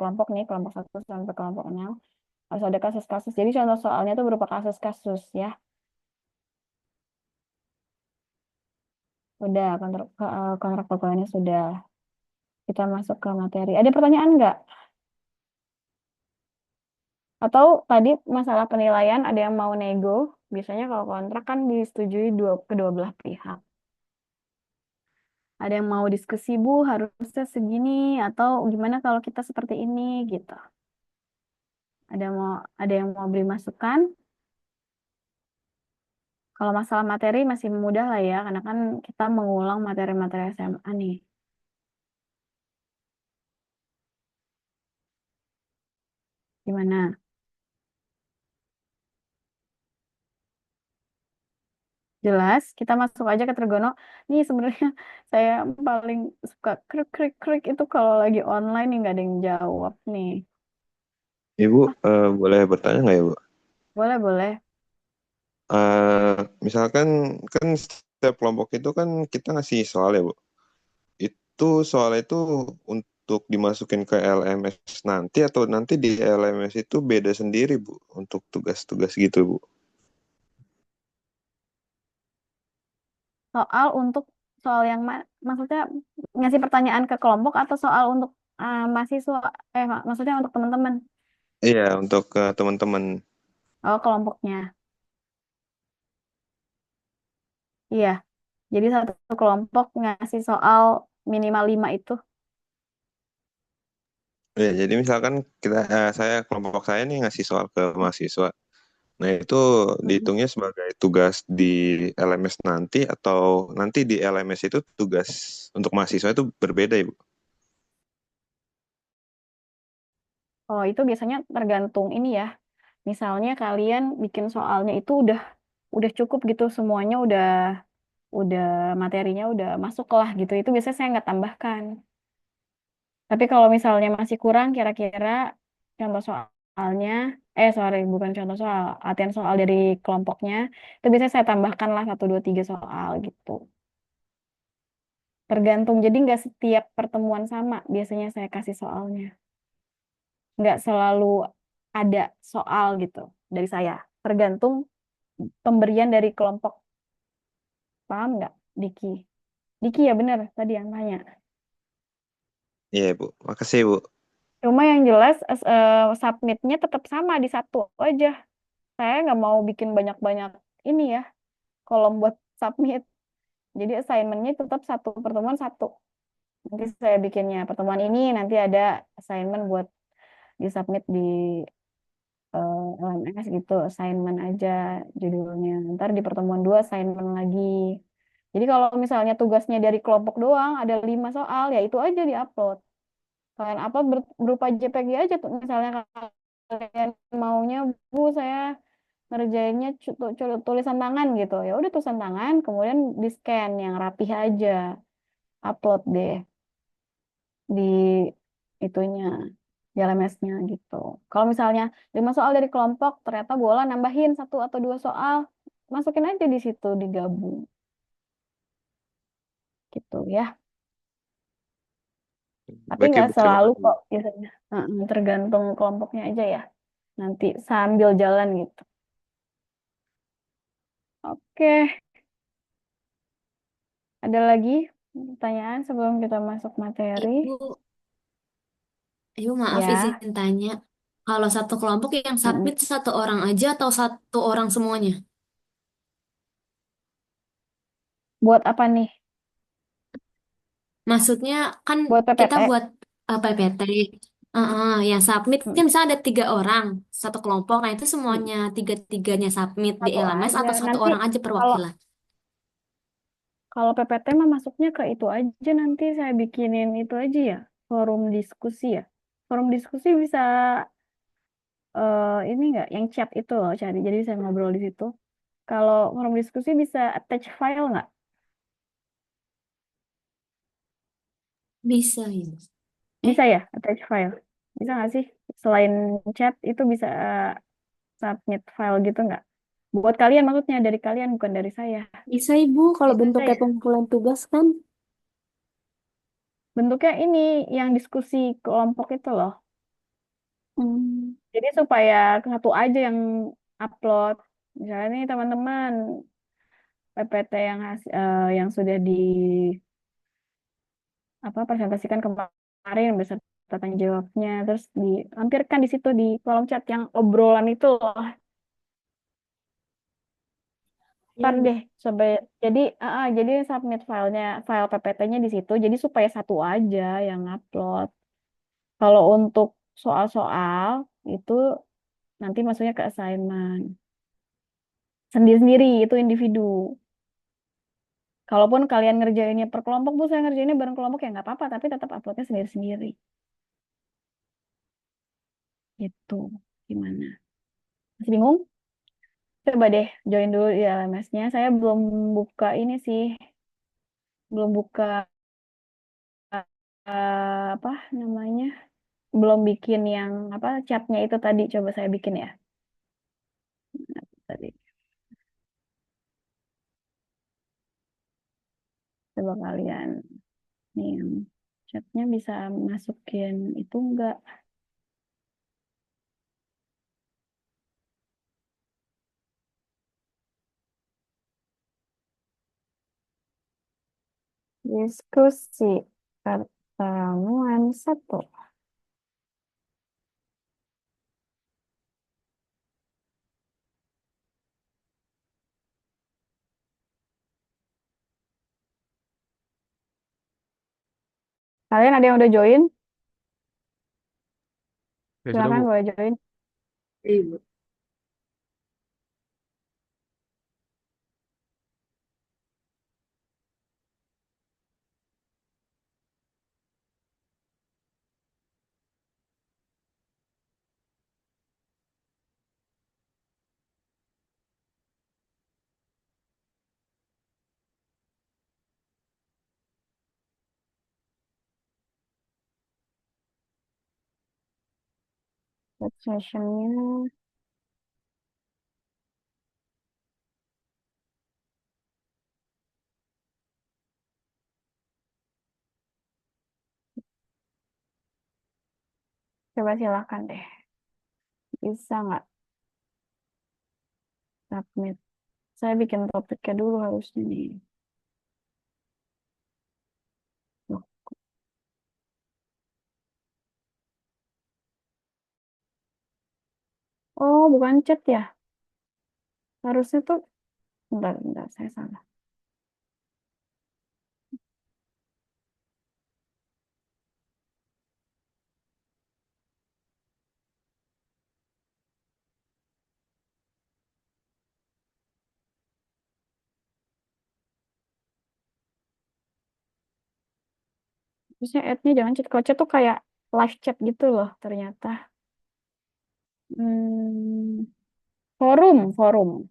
kelompok nih, kelompok 1 sampai kelompok 6. Harus ada kasus-kasus. Jadi contoh soalnya itu berupa kasus-kasus ya. Udah, kontrak pegawainya sudah. Kita masuk ke materi. Ada pertanyaan nggak? Atau tadi masalah penilaian ada yang mau nego? Biasanya kalau kontrak kan disetujui kedua belah pihak. Ada yang mau diskusi, Bu, harusnya segini atau gimana kalau kita seperti ini gitu. Ada yang mau beri masukan? Kalau masalah materi masih mudah lah ya, karena kan kita mengulang materi-materi SMA nih. Gimana? Jelas? Kita masuk aja ke Trigono. Nih sebenarnya saya paling suka krik krik krik itu kalau lagi online nih nggak ada yang jawab nih. Ibu, boleh bertanya nggak ya, Bu? Boleh, boleh. Eh, Misalkan kan setiap kelompok itu kan kita ngasih soal ya, Bu. Itu soal itu untuk dimasukin ke LMS nanti atau nanti di LMS itu beda sendiri, Bu, untuk tugas-tugas gitu, Bu. Soal yang maksudnya ngasih pertanyaan ke kelompok atau soal untuk mahasiswa, maksudnya untuk teman-teman. Iya, untuk ke teman-teman. Oh, kelompoknya. Iya. Jadi satu kelompok ngasih soal minimal 5 itu. Ya, jadi misalkan saya kelompok saya nih ngasih soal ke mahasiswa. Nah, itu Mm-mm. dihitungnya sebagai tugas di LMS nanti atau nanti di LMS itu tugas untuk mahasiswa itu berbeda, Ibu? Oh, itu biasanya tergantung ini ya. Misalnya kalian bikin soalnya itu udah cukup gitu semuanya udah materinya udah masuk lah gitu. Itu biasanya saya nggak tambahkan. Tapi kalau misalnya masih kurang kira-kira contoh soalnya, sorry bukan contoh soal, latihan soal dari kelompoknya, itu biasanya saya tambahkan lah 1, 2, 3 soal gitu. Tergantung, jadi nggak setiap pertemuan sama biasanya saya kasih soalnya. Nggak selalu ada soal gitu dari saya. Tergantung pemberian dari kelompok. Paham nggak, Diki? Diki ya bener tadi yang tanya. Iya, Bu. Makasih, Bu. Cuma yang jelas submitnya tetap sama di satu aja. Saya nggak mau bikin banyak-banyak ini ya, kolom buat submit. Jadi assignmentnya tetap satu pertemuan satu. Nanti saya bikinnya pertemuan ini nanti ada assignment buat disubmit di LMS gitu, assignment aja judulnya. Ntar di pertemuan 2 assignment lagi. Jadi kalau misalnya tugasnya dari kelompok doang ada 5 soal, ya itu aja diupload. Kalian apa berupa JPG aja tuh. Misalnya kalian maunya, Bu, saya ngerjainnya tulisan tangan gitu. Ya udah tulisan tangan, kemudian di scan yang rapih aja, upload deh di itunya, di LMS-nya gitu. Kalau misalnya 5 soal dari kelompok, ternyata bola nambahin 1 atau 2 soal, masukin aja di situ, digabung gitu ya. Tapi Baik, nggak Ibu. Terima selalu kasih. kok biasanya. Tergantung kelompoknya aja ya. Nanti sambil jalan gitu. Oke, ada lagi pertanyaan sebelum kita masuk materi? Ibu, Ibu maaf Ya, izin tanya. Kalau satu kelompok yang mm-mm. submit satu orang aja atau satu orang semuanya? Buat apa nih? Maksudnya kan Buat kita PPT? buat PPT. Yang submit kan Mm, misalnya ada 3 orang satu kelompok. Nah itu mm. semuanya tiga-tiganya submit di Satu LMS aja. atau satu Nanti orang aja kalau perwakilan. kalau PPT mah masuknya ke itu aja, nanti saya bikinin itu aja ya, forum diskusi ya. Forum diskusi bisa ini nggak, yang chat itu loh, cari. Jadi saya ngobrol di situ. Kalau forum diskusi bisa attach file nggak? Bisa ya. Eh, Bisa ya, attach file. Bisa nggak sih? Selain chat itu bisa submit file gitu nggak? Buat kalian maksudnya, dari kalian bukan dari saya. Bisa Ibu, kalau Bisa bentuknya ya? pengumpulan tugas kan? Bentuknya ini yang diskusi kelompok itu loh. Jadi supaya satu aja yang upload. Misalnya nih teman-teman PPT yang sudah di apa presentasikan kemarin beserta tanya jawabnya, terus dilampirkan di situ di kolom chat yang obrolan itu loh. Iya, Ntar deh, coba jadi submit file PPT-nya di situ. Jadi supaya satu aja yang upload. Kalau untuk soal-soal itu nanti masuknya ke assignment sendiri-sendiri itu individu. Kalaupun kalian ngerjainnya per kelompok, bu saya ngerjainnya bareng kelompok ya nggak apa-apa, tapi tetap uploadnya sendiri-sendiri. Gitu. Gimana? Masih bingung? Coba deh join dulu di LMS-nya. Saya belum buka ini sih, belum buka apa namanya? Belum bikin yang apa chatnya itu tadi. Coba saya bikin ya. Tadi. Coba kalian nih yang chatnya bisa masukin itu enggak? Diskusi pertemuan satu. Kalian ada yang udah join? Ya sudah, Silakan Bu. boleh join. Ibu. Chat sessionnya coba silakan deh. Bisa nggak submit? Saya bikin topiknya dulu harusnya nih. Loh. Oh, bukan chat ya? Harusnya tuh, bentar, saya salah. Harusnya add-nya jangan chat. Kalau chat tuh kayak live chat gitu loh ternyata. Hmm, forum.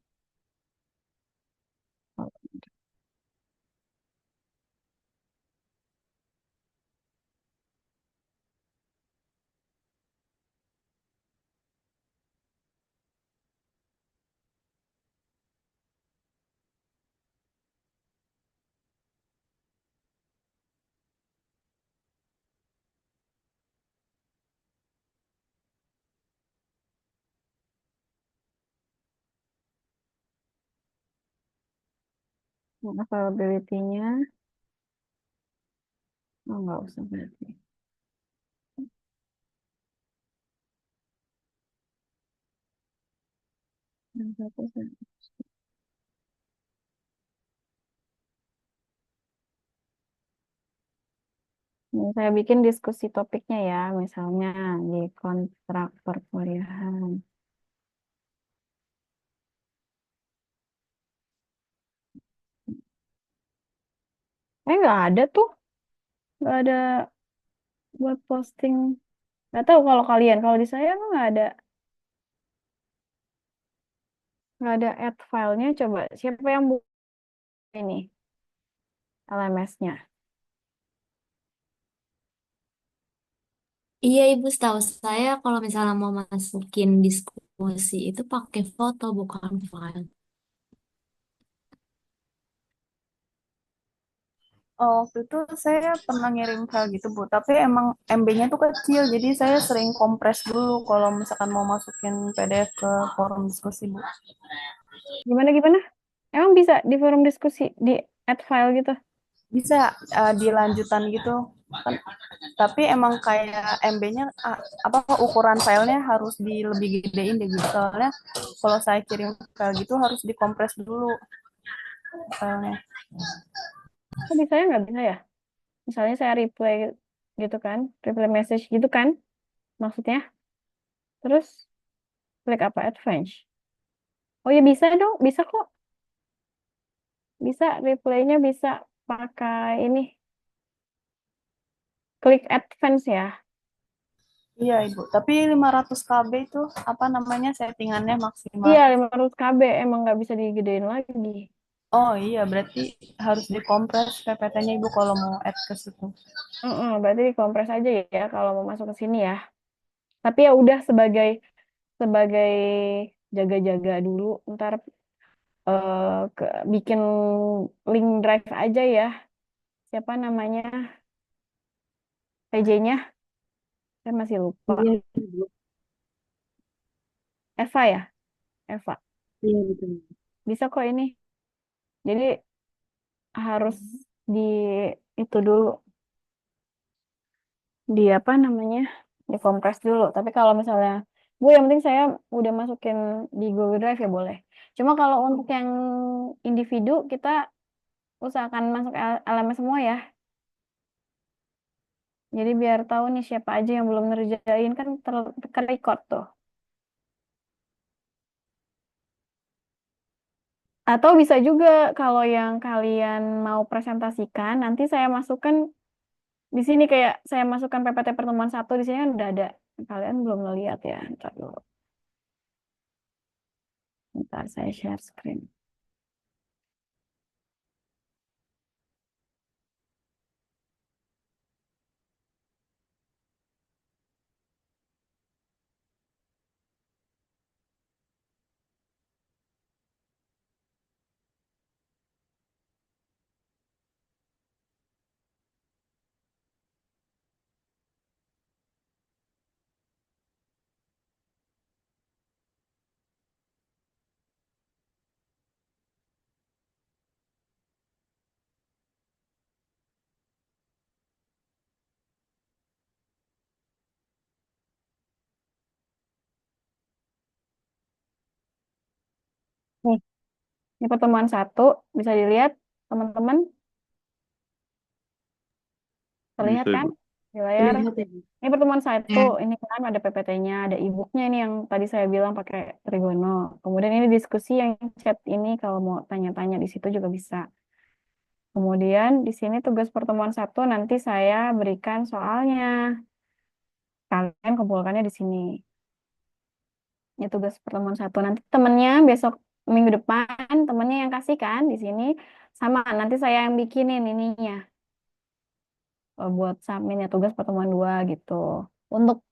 Availability-nya, oh nggak usah berarti. Yang satu, Ini saya bikin diskusi topiknya ya, misalnya di kontrak perkuliahan. Nggak ada tuh, nggak ada buat posting. Nggak tahu kalau kalian, kalau di saya emang nggak ada add filenya. Coba siapa yang buka ini LMS-nya? Iya, Ibu, setahu saya kalau misalnya mau masukin diskusi itu pakai foto bukan file. Waktu itu saya pernah ngirim file gitu Bu, tapi emang MB-nya tuh kecil, jadi saya sering kompres dulu kalau misalkan mau masukin PDF ke forum diskusi Bu. Gimana gimana? Emang bisa di forum diskusi di add file gitu? Bisa dilanjutan gitu kan, tapi emang kayak MB-nya apa ukuran filenya harus di lebih gedein deh gitu, soalnya kalau saya kirim file gitu harus dikompres dulu filenya. Kok bisa ya nggak bisa ya? Misalnya saya reply gitu kan, reply message gitu kan, maksudnya. Terus klik apa advance? Oh ya bisa dong, bisa kok. Bisa replaynya bisa pakai ini, klik advance ya. Iya, Ibu. Tapi 500 KB itu apa namanya settingannya maksimal. Iya, 500 KB emang nggak bisa digedein lagi. Oh iya, berarti harus dikompres PPT-nya Ibu kalau mau add ke situ. Berarti dikompres aja ya kalau mau masuk ke sini ya. Tapi ya udah sebagai sebagai jaga-jaga dulu, ntar ke, bikin link drive aja ya. Siapa namanya? PJ-nya? Saya masih lupa. Iya, Ibu. Eva ya? Eva. Iya, betul. Bisa kok ini. Jadi harus di itu dulu, di apa namanya? Dikompres dulu. Tapi kalau misalnya Bu, yang penting saya udah masukin di Google Drive ya boleh. Cuma kalau untuk yang individu kita usahakan masuk LMS semua ya. Jadi biar tahu nih siapa aja yang belum ngerjain kan record tuh. Atau bisa juga kalau yang kalian mau presentasikan, nanti saya masukkan di sini kayak saya masukkan PPT pertemuan satu di sini kan udah ada. Kalian belum ngeliat ya, ntar dulu. Ntar saya share screen. Nih, ini pertemuan satu bisa dilihat teman-teman, terlihat Bisa, kan Ibu. di layar. Terlihat ya, Bu. Ini pertemuan satu, ini kan ada PPT-nya, ada e-booknya ini yang tadi saya bilang pakai Trigono. Kemudian ini diskusi yang chat ini kalau mau tanya-tanya di situ juga bisa. Kemudian di sini tugas pertemuan satu nanti saya berikan soalnya. Kalian kumpulkannya di sini. Ya tugas pertemuan satu. Nanti temennya besok minggu depan temennya yang kasihkan di sini sama nanti saya yang bikinin ininya buat submit ya tugas pertemuan dua gitu. Untuk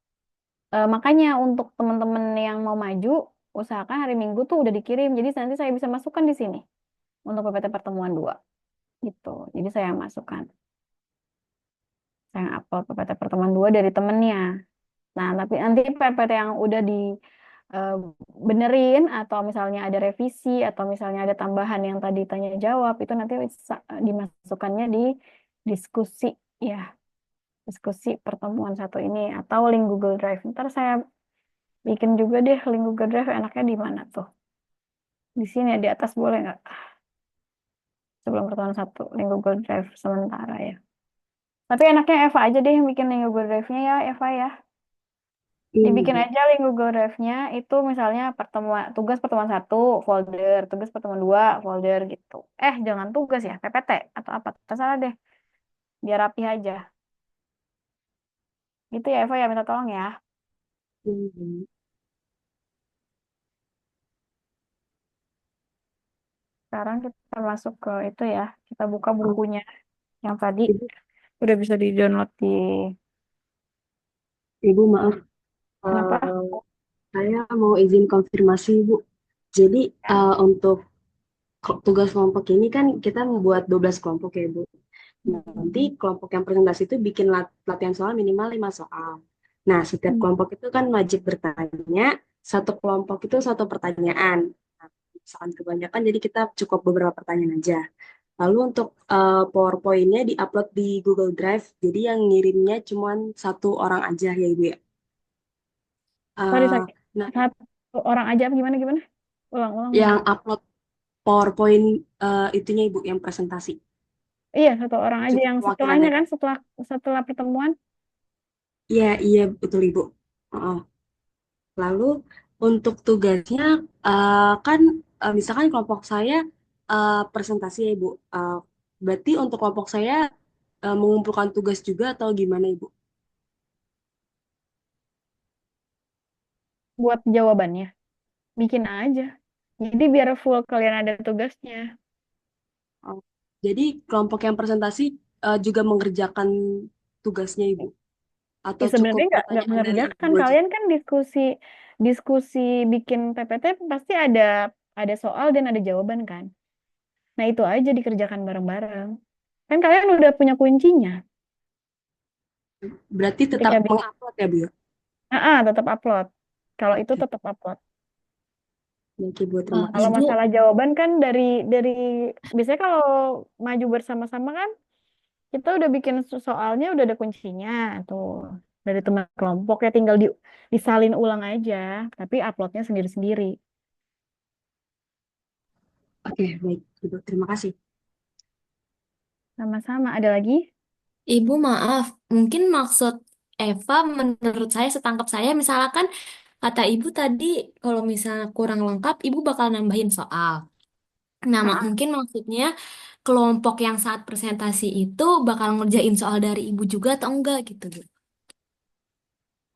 makanya untuk teman-teman yang mau maju usahakan hari Minggu tuh udah dikirim. Jadi nanti saya bisa masukkan di sini untuk PPT pertemuan dua gitu. Jadi saya yang masukkan. Saya yang upload PPT pertemuan dua dari temennya. Nah, tapi nanti PPT yang udah di eh, benerin atau misalnya ada revisi atau misalnya ada tambahan yang tadi tanya jawab itu nanti dimasukkannya di diskusi ya, diskusi pertemuan satu ini atau link Google Drive. Ntar saya bikin juga deh link Google Drive enaknya di mana tuh? Di sini ya, di atas boleh nggak? Sebelum pertemuan satu link Google Drive sementara ya. Tapi enaknya Eva aja deh yang bikin link Google Drive-nya ya, Eva ya. Iya, Dibikin Ibu. aja link Google Drive-nya itu misalnya pertemuan tugas pertemuan satu folder, tugas pertemuan dua folder gitu. Jangan tugas ya, PPT atau apa terserah deh, biar rapi aja. Gitu ya Eva ya minta tolong ya. Iya, Ibu. Sekarang kita masuk ke itu ya, kita buka Oh, bukunya yang tadi Ibu, udah bisa di-download di Ibu maaf, kenapa? eh, saya mau izin konfirmasi, Ibu. Jadi untuk tugas kelompok ini kan kita membuat 12 kelompok ya, Ibu. Nanti kelompok yang presentasi itu bikin latihan soal minimal 5 soal. Nah, setiap Hmm. kelompok itu kan wajib bertanya, satu kelompok itu satu pertanyaan. Nah, misalkan kebanyakan, jadi kita cukup beberapa pertanyaan aja. Lalu untuk PowerPoint-nya di-upload di Google Drive, jadi yang ngirimnya cuma satu orang aja ya Ibu ya. Sorry, Eh, sorry. nah, Satu orang aja apa gimana gimana? Ulang-ulang yang dong. upload PowerPoint itunya Ibu, yang presentasi. Iya, satu orang aja Cukup yang setelahnya perwakilannya. kan setelah setelah pertemuan. Iya, iya betul Ibu. Heeh. Lalu untuk tugasnya kan misalkan kelompok saya presentasi ya Ibu. Berarti untuk kelompok saya mengumpulkan tugas juga atau gimana Ibu? Buat jawabannya. Bikin aja. Jadi biar full kalian ada tugasnya. Oh, jadi kelompok yang presentasi juga mengerjakan tugasnya Ibu? Atau Ya sebenarnya cukup nggak pertanyaan dari mengerjakan. Ibu aja? Kalian kan diskusi diskusi bikin PPT pasti ada soal dan ada jawaban kan. Nah itu aja dikerjakan bareng-bareng. Kan kalian udah punya kuncinya. Berarti tetap Ketika bikin, mengupload ya Bu ya? tetap upload. Kalau itu Oke, tetap upload. baik Ibu, terima Ah, Kalau kasih. Ibu, masalah jawaban kan dari biasanya kalau maju bersama-sama kan kita udah bikin soalnya udah ada kuncinya tuh dari teman kelompok ya tinggal disalin ulang aja tapi uploadnya sendiri-sendiri. Oke, baik Ibu, terima kasih. Sama-sama. Ada lagi? Ibu maaf, mungkin maksud Eva menurut saya setangkap saya misalkan kata Ibu tadi kalau misalnya kurang lengkap Ibu bakal nambahin soal. Nah, Ah, mungkin maksudnya kelompok yang saat presentasi itu bakal ngerjain soal dari Ibu juga atau enggak gitu, Bu.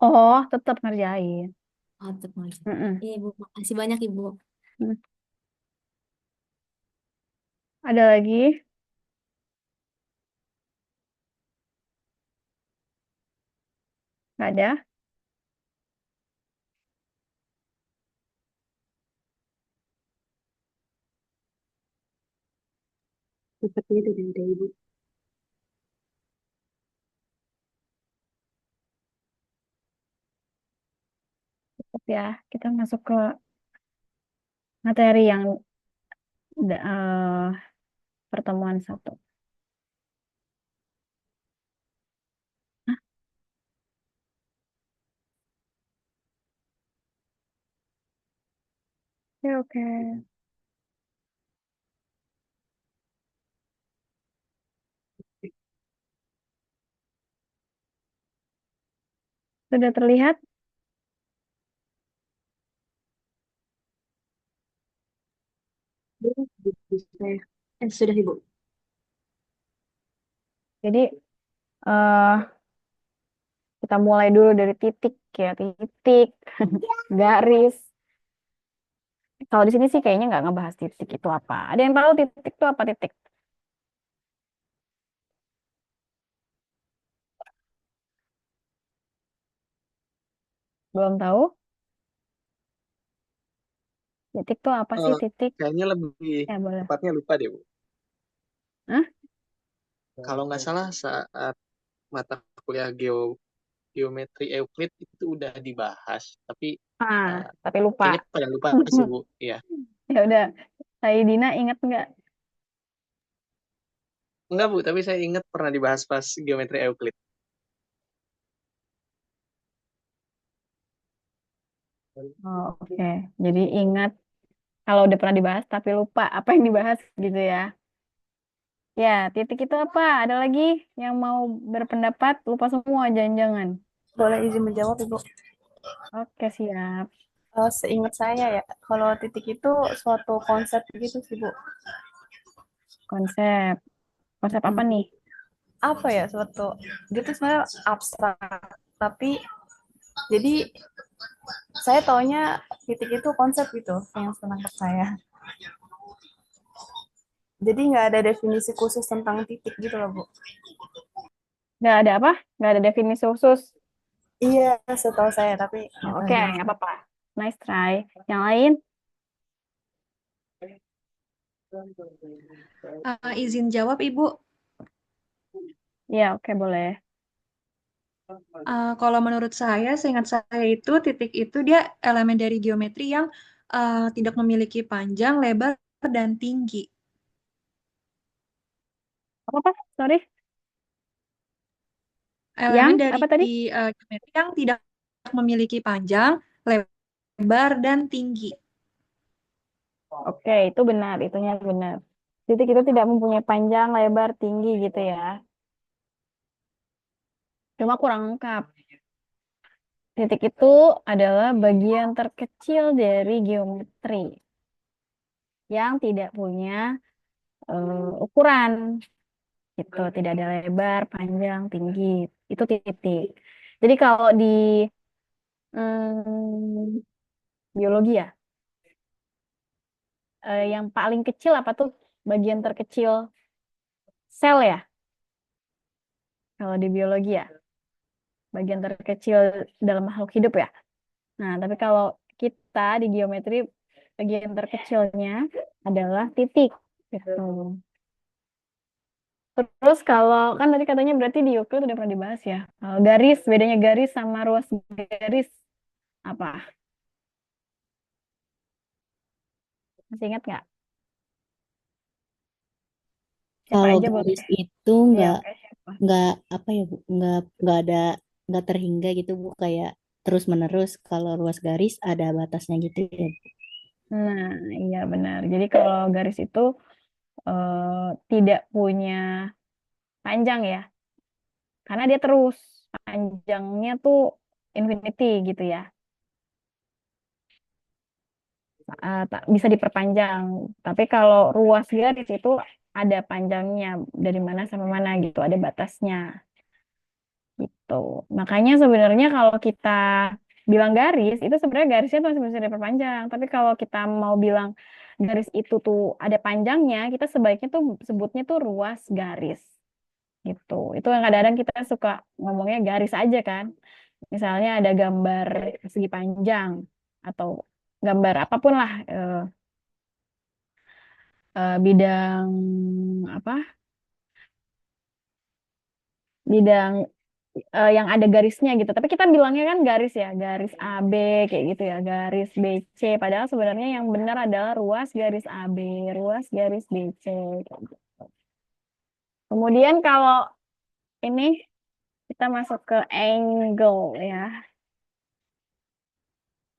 oh, tetap ngerjain. Oh, tetap ngerjain. Mm-mm. Iya, Ibu. Makasih banyak, Ibu. Mm. Ada lagi? Nggak ada? Sepertinya tidak ada Ibu. Tetap ya. Kita masuk ke materi yang pertemuan satu. Hah? Oke, oke. Sudah terlihat? Belum, Ibu, saya. Sudah Ibu. Jadi eh kita mulai dulu dari titik ya, titik, garis. Kalau di sini sih kayaknya nggak ngebahas titik itu apa. Ada yang tahu titik itu apa titik? Belum tahu? Titik itu apa sih Eh, titik? Kayaknya lebih Ya boleh. tepatnya lupa deh, Bu. Hah? Kalau nggak salah saat mata kuliah geometri Euclid itu udah dibahas, tapi Ah, eh, tapi lupa. kayaknya pada lupa sih, Bu. Iya. Ya udah. Saya Dina ingat nggak? Enggak, Bu, tapi saya ingat pernah dibahas pas geometri Euclid. Oh, oke. Jadi ingat kalau udah pernah dibahas tapi lupa apa yang dibahas gitu ya. Ya, titik itu apa? Ada lagi yang mau berpendapat? Lupa semua, jangan-jangan. Boleh izin menjawab, Ibu? Oke, siap. Seingat saya ya, kalau titik itu suatu konsep gitu sih, Bu. Konsep. Konsep apa Mm. nih? Apa ya, suatu, dia tuh sebenarnya abstrak, tapi jadi saya taunya titik itu konsep gitu, yang senang ke saya. Jadi nggak ada definisi khusus tentang titik gitu loh, Bu. Nggak ada apa? Nggak ada definisi khusus. Iya, setahu saya, tapi nggak tahu Oke, juga. nggak apa-apa. Nice try. Yang lain? Izin jawab, Ibu. Ya, oke, boleh. Kalau menurut saya, seingat saya itu titik itu dia elemen dari geometri yang tidak memiliki panjang, lebar, dan tinggi. Apa? Sorry. Elemen Yang dari apa tadi? geometri yang tidak memiliki panjang, lebar, dan tinggi. Oke, itu benar, itunya benar. Titik itu tidak mempunyai panjang, lebar, tinggi gitu ya. Cuma kurang lengkap. Titik itu adalah bagian terkecil dari geometri yang tidak punya ukuran gitu, tidak ada lebar, panjang, tinggi. Itu titik. Jadi kalau di hmm, biologi ya, yang paling kecil apa tuh? Bagian terkecil sel ya, kalau di biologi ya, bagian terkecil dalam makhluk hidup ya. Nah, tapi kalau kita di geometri, bagian terkecilnya adalah titik. Gitu. Terus kalau kan tadi katanya berarti di Euclid udah pernah dibahas ya. Kalau garis, bedanya garis sama ruas garis apa? Masih ingat nggak? Siapa Kalau aja boleh? garis itu Iya, nggak oke, siapa? nggak apa ya Bu, nggak ada nggak terhingga gitu Bu, kayak terus menerus. Kalau ruas garis ada batasnya gitu ya Bu. Nah, iya benar. Jadi kalau garis itu tidak punya panjang ya, karena dia terus panjangnya tuh infinity gitu ya. Tak bisa diperpanjang. Tapi kalau ruas garis itu ada panjangnya dari mana sampai mana gitu, ada batasnya gitu. Makanya sebenarnya kalau kita bilang garis itu sebenarnya garisnya tuh masih bisa diperpanjang. Tapi kalau kita mau bilang garis itu tuh ada panjangnya, kita sebaiknya tuh sebutnya tuh ruas garis gitu. Itu yang kadang-kadang kita suka ngomongnya garis aja kan. Misalnya ada gambar segi panjang atau gambar apapun lah, bidang apa, bidang yang ada garisnya gitu, tapi kita bilangnya kan garis ya, garis AB kayak gitu ya, garis BC, padahal sebenarnya yang benar adalah ruas garis AB, ruas garis BC kayak gitu. Kemudian kalau ini kita masuk ke angle ya,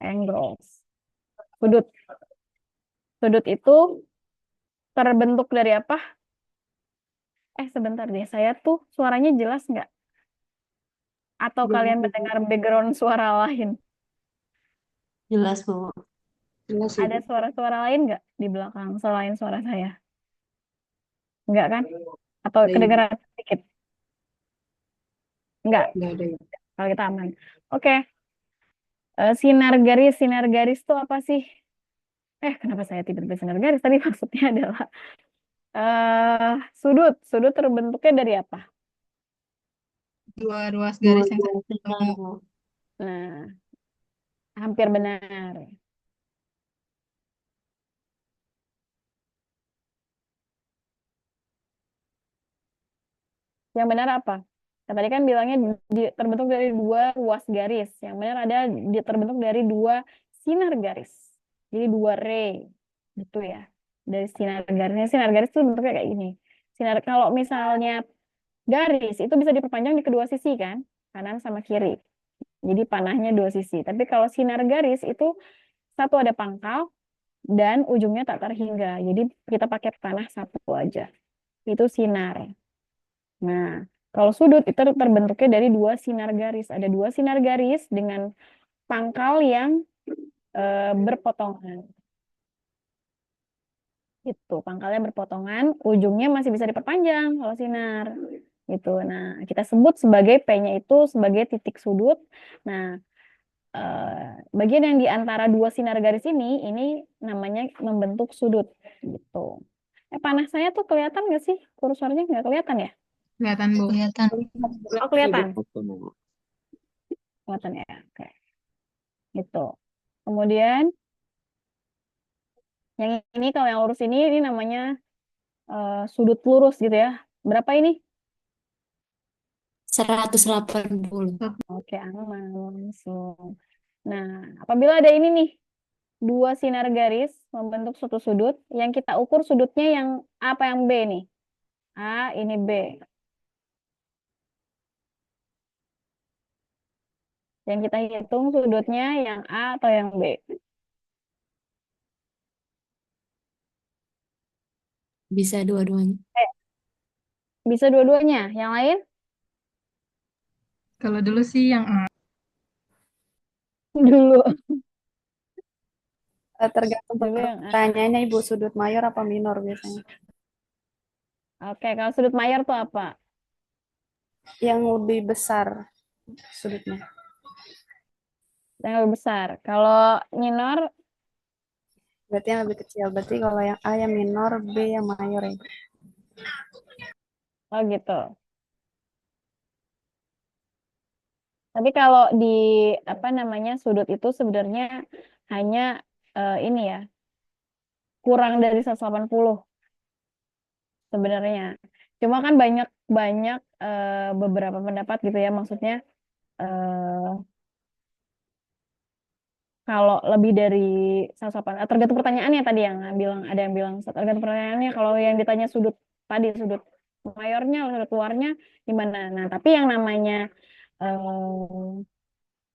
angles, sudut. Sudut itu terbentuk dari apa? Sebentar deh, saya tuh suaranya jelas nggak, atau Jelas kalian Ibu. mendengar background suara lain? Jelas Bu. Jelas Ada Ibu. suara-suara lain nggak di belakang selain suara saya? Enggak kan? Atau Ada Ibu. kedengaran sedikit? Enggak, Nggak ada Ibu. kalau kita aman. Oke, sinar garis. Sinar garis itu apa sih? Kenapa saya tiba-tiba sinar garis? Tadi maksudnya adalah eh sudut. Sudut terbentuknya dari apa? Dua ruas Dua garis yang dua satu sinar ketemu. Bu. Nah, hampir benar. Yang benar apa? Nah, tadi kan bilangnya terbentuk dari dua ruas garis. Yang benar ada terbentuk dari dua sinar garis. Jadi dua ray. Gitu ya. Dari sinar garisnya. Sinar garis itu bentuknya kayak gini. Sinar, kalau misalnya garis itu bisa diperpanjang di kedua sisi kan. Kanan sama kiri. Jadi panahnya dua sisi. Tapi kalau sinar garis itu satu ada pangkal dan ujungnya tak terhingga. Jadi kita pakai panah satu aja. Itu sinar. Nah, kalau sudut itu terbentuknya dari dua sinar garis. Ada dua sinar garis dengan pangkal yang berpotongan. Itu pangkalnya berpotongan, ujungnya masih bisa diperpanjang kalau sinar. Gitu. Nah, kita sebut sebagai P-nya itu sebagai titik sudut. Nah, bagian yang di antara dua sinar garis ini namanya membentuk sudut. Gitu. Panah saya tuh kelihatan nggak sih? Kursornya nggak kelihatan ya? Kelihatan, Bu. Kelihatan. Oh, kelihatan. Betul. Kelihatan ya. Oke. Gitu. Kemudian yang ini, kalau yang lurus ini namanya sudut lurus gitu ya. Berapa ini? 180. Oke, aman langsung. Nah, apabila ada ini nih, dua sinar garis membentuk suatu sudut, yang kita ukur sudutnya yang A apa yang B nih? A, ini B. Yang kita hitung sudutnya yang A atau yang B. Bisa dua-duanya. Bisa dua-duanya. Yang lain? Kalau dulu sih yang A. Dulu. Tergantung Dulu yang A. pertanyaannya Ibu, sudut mayor apa minor biasanya. Oke, kalau sudut mayor tuh apa? Yang lebih besar sudutnya. Yang lebih besar. Kalau minor, Berarti yang lebih kecil. Berarti kalau yang A yang minor, B yang mayor ya. oh gitu. Tapi kalau di apa namanya sudut itu sebenarnya hanya ini ya, kurang dari 180 sebenarnya. Cuma kan banyak banyak beberapa pendapat gitu ya, maksudnya eh, kalau lebih dari 180, tergantung pertanyaannya tadi yang bilang, ada yang bilang tergantung pertanyaannya, kalau yang ditanya sudut tadi, sudut mayornya, sudut luarnya gimana. Nah, tapi yang namanya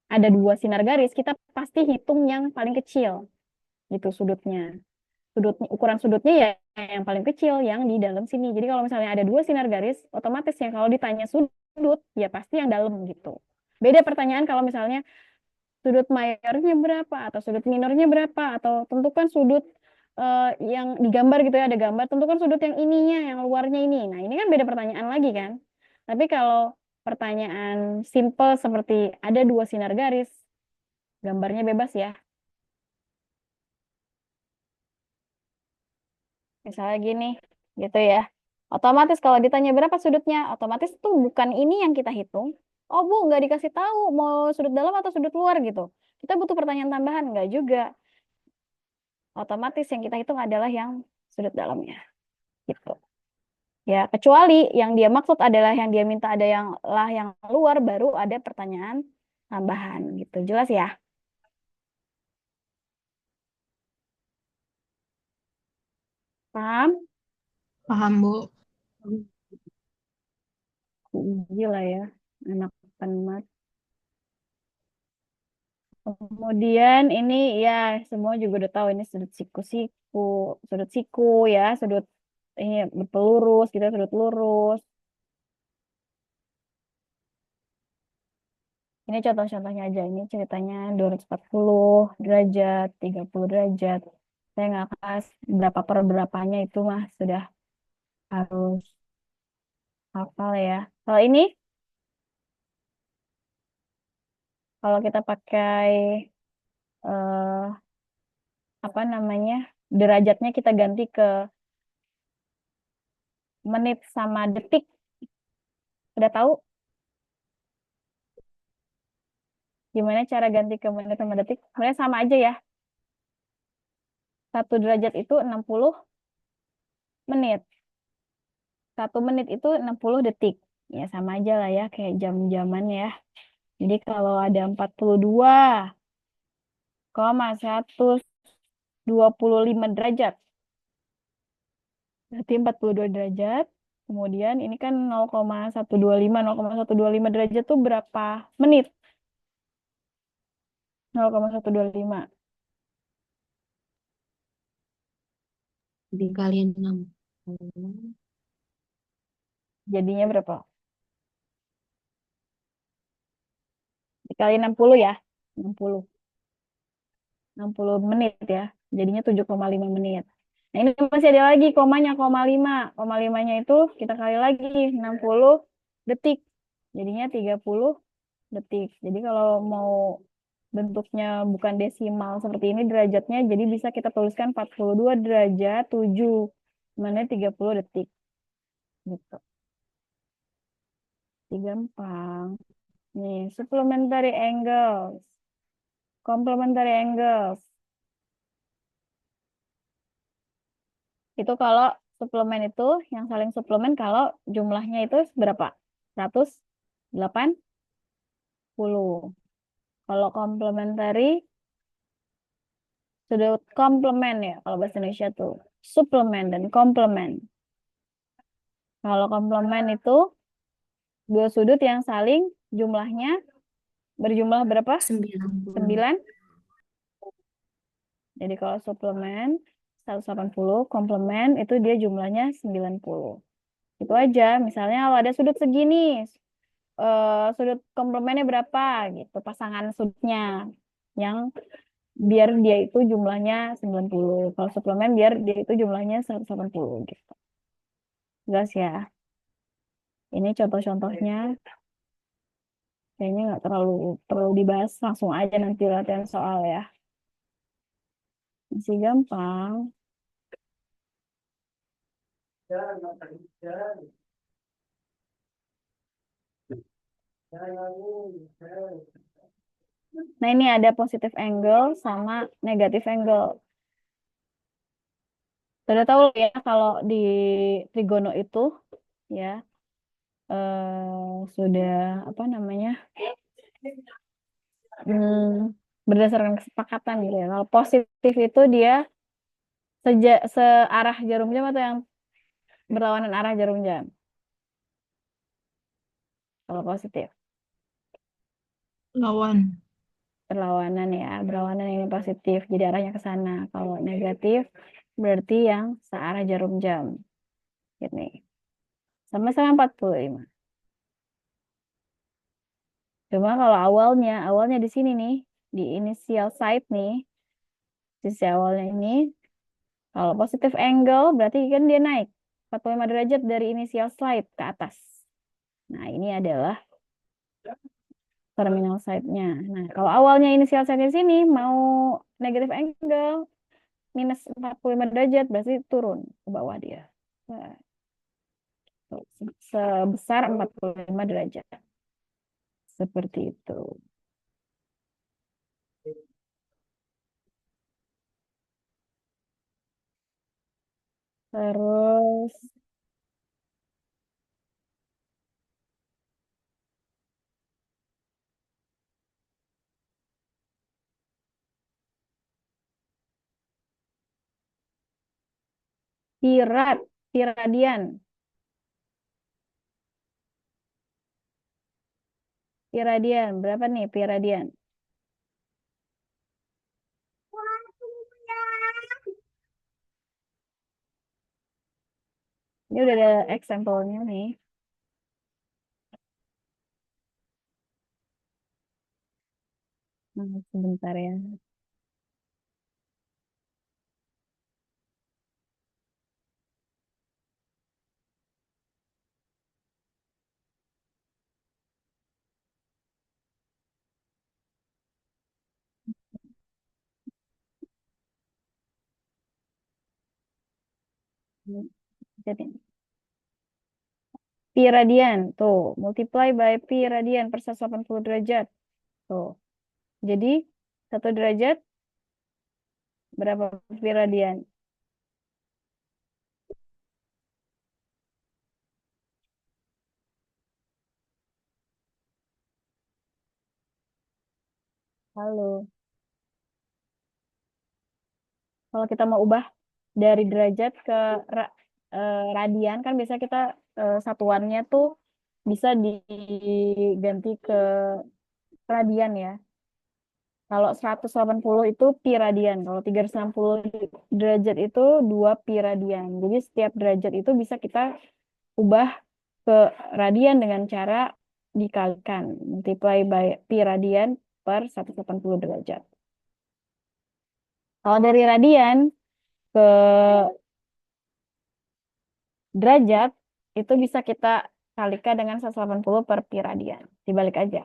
ada dua sinar garis, kita pasti hitung yang paling kecil gitu sudutnya. Ukuran sudutnya ya yang paling kecil yang di dalam sini. Jadi kalau misalnya ada dua sinar garis, otomatis ya kalau ditanya sudut ya pasti yang dalam gitu. Beda pertanyaan kalau misalnya sudut mayornya berapa atau sudut minornya berapa, atau tentukan sudut yang digambar gitu ya, ada gambar, tentukan sudut yang ininya, yang luarnya ini. Nah, ini kan beda pertanyaan lagi kan. Tapi kalau pertanyaan simple seperti ada dua sinar garis, gambarnya bebas ya. Misalnya gini, gitu ya. Otomatis kalau ditanya berapa sudutnya, otomatis tuh bukan ini yang kita hitung. Oh Bu, nggak dikasih tahu mau sudut dalam atau sudut luar gitu. Kita butuh pertanyaan tambahan, nggak juga. Otomatis yang kita hitung adalah yang sudut dalamnya, gitu. Ya, kecuali yang dia maksud adalah yang dia minta ada yang lah yang luar, baru ada pertanyaan tambahan gitu. Jelas ya? Paham? Paham, Bu. Gila ya, anak penmat. Kemudian ini ya semua juga udah tahu ini sudut siku ya, sudut ini berpelurus gitu, sudut lurus. Ini contoh-contohnya aja, ini ceritanya 240 derajat, 30 derajat. Saya nggak kasih berapa per berapanya itu mah sudah harus hafal ya. Kalau ini, kalau kita pakai eh, apa namanya derajatnya kita ganti ke menit sama detik, udah tahu gimana cara ganti ke menit sama detik? Sebenarnya sama aja ya. 1 derajat itu 60 menit. 1 menit itu 60 detik. Ya sama aja lah ya, kayak jam-jaman ya. Jadi kalau ada 42,125 derajat. Berarti 42 derajat. Kemudian ini kan 0,125. 0,125 derajat itu berapa menit? 0,125. Dikali 60. Jadinya berapa? Dikali 60 ya. 60. 60 menit ya. Jadinya 7,5 menit. Nah, ini masih ada lagi komanya, koma 5. Koma 5-nya itu kita kali lagi 60 detik. Jadinya 30 detik. Jadi kalau mau bentuknya bukan desimal seperti ini derajatnya, jadi bisa kita tuliskan 42 derajat 7 menit 30 detik. Gitu. Gampang. Nih, supplementary angles. Complementary angles. Itu kalau suplemen itu, yang saling suplemen kalau jumlahnya itu berapa? 100 80. Kalau komplementari, sudut komplement ya. Kalau bahasa Indonesia tuh suplemen dan komplement. Kalau komplement itu dua sudut yang saling jumlahnya berjumlah berapa? 90. 9. Jadi kalau suplemen 180, komplement itu dia jumlahnya 90. Itu aja. Misalnya kalau ada sudut segini, sudut komplemennya berapa gitu, pasangan sudutnya yang biar dia itu jumlahnya 90. Kalau suplemen biar dia itu jumlahnya 180 gitu. Jelas ya. Ini contoh-contohnya kayaknya nggak terlalu perlu dibahas, langsung aja nanti latihan soal ya. Masih gampang. Nah, ini ada positive angle sama negative angle. Sudah tahu ya kalau di trigono itu ya sudah apa namanya berdasarkan kesepakatan gitu ya. Kalau positif itu dia searah jarum jam atau yang berlawanan arah jarum jam. Kalau positif Lawan. berlawanan ya, berlawanan ini positif, jadi arahnya ke sana. Kalau negatif berarti yang searah jarum jam. Ini sama-sama 45. Cuma kalau awalnya di sini nih, di initial site nih, sisi awalnya ini, kalau positive angle berarti kan dia naik 45 derajat dari initial slide ke atas. Nah, ini adalah terminal side-nya. Nah, kalau awalnya initial side di sini mau negative angle minus 45 derajat berarti turun ke bawah dia. Nah, sebesar 45 derajat. Seperti itu. Terus piradian. Piradian, berapa nih piradian? Ini udah ada example-nya nih. Sebentar ya. Jadi pi radian, tuh, multiply by pi radian per 180 derajat. Tuh. Jadi 1 derajat berapa pi radian? Halo. Kalau kita mau ubah dari derajat ke radian, kan biasa kita satuannya tuh bisa diganti ke radian ya. Kalau 180 itu pi radian. Kalau 360 derajat itu 2 pi radian. Jadi setiap derajat itu bisa kita ubah ke radian dengan cara dikalikan. Multiply by pi radian per 180 derajat. Kalau dari radian ke derajat, itu bisa kita kalikan dengan 180 per pi radian. Dibalik aja.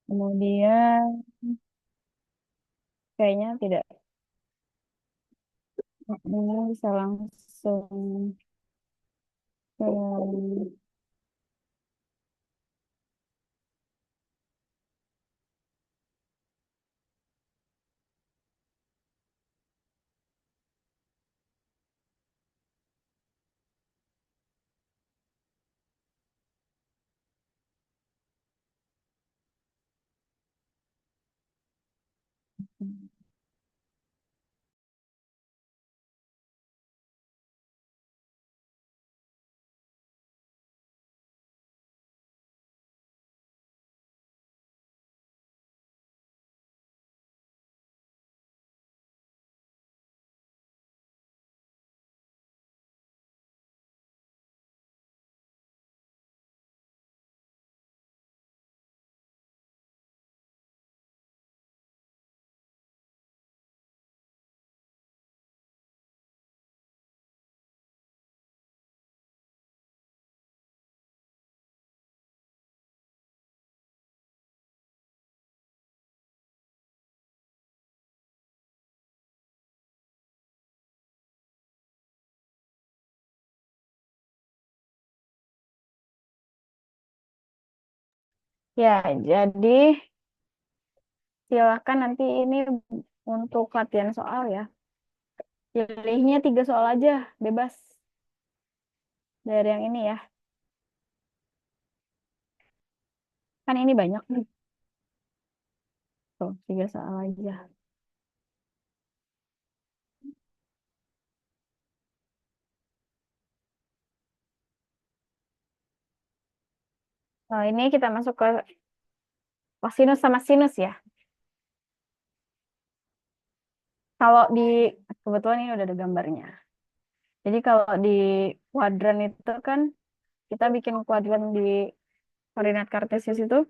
Kemudian kayaknya tidak. Ini bisa langsung ke Ya, jadi silakan nanti ini untuk latihan soal ya. Pilihnya 3 soal aja, bebas dari yang ini ya. Kan ini banyak nih. Tuh, 3 soal aja. Nah, ini kita masuk ke kosinus sama sinus ya. Kalau di, kebetulan ini udah ada gambarnya. Jadi kalau di kuadran itu kan, kita bikin kuadran di koordinat kartesius itu,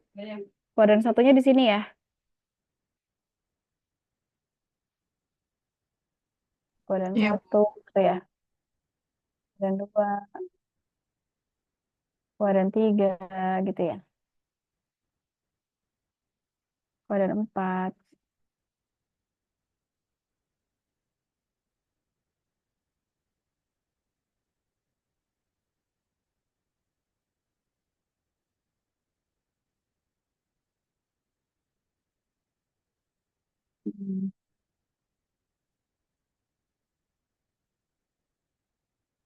kuadran satunya di sini ya. Kuadran Iya. satu, gitu ya. Kuadran dua, kuadran tiga, gitu ya. Kuadran empat. Hmm.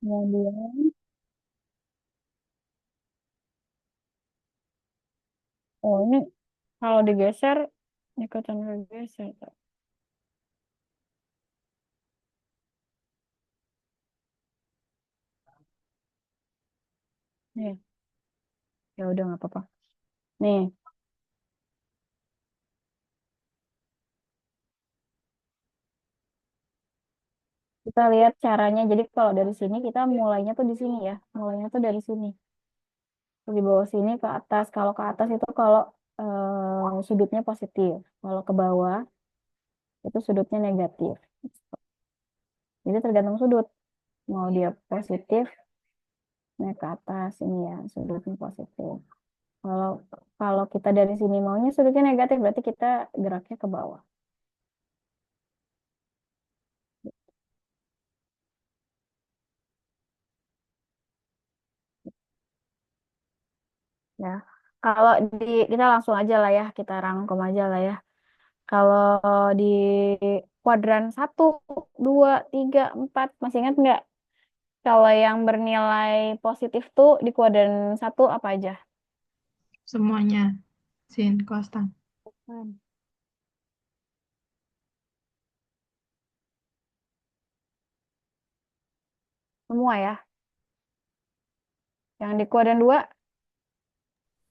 Kemudian, oh ini kalau digeser, ikutan bergeser. Nih, ya udah nggak apa-apa. Nih, kita lihat caranya. Jadi kalau dari sini kita mulainya tuh di sini ya. Mulainya tuh dari sini. Di bawah sini ke atas. Kalau ke atas itu kalau sudutnya positif. Kalau ke bawah itu sudutnya negatif. Jadi tergantung sudut. Mau dia positif, naik ke atas ini ya sudutnya positif. Kalau kalau kita dari sini maunya sudutnya negatif, berarti kita geraknya ke bawah. Ya, kalau di kita langsung aja lah ya, kita rangkum aja lah ya. Kalau di kuadran satu, 2, 3, 4, masih ingat nggak? Kalau yang bernilai positif tuh di kuadran satu apa aja? Semuanya. Sin, cos, tan. Hmm. Semua ya. Yang di kuadran 2,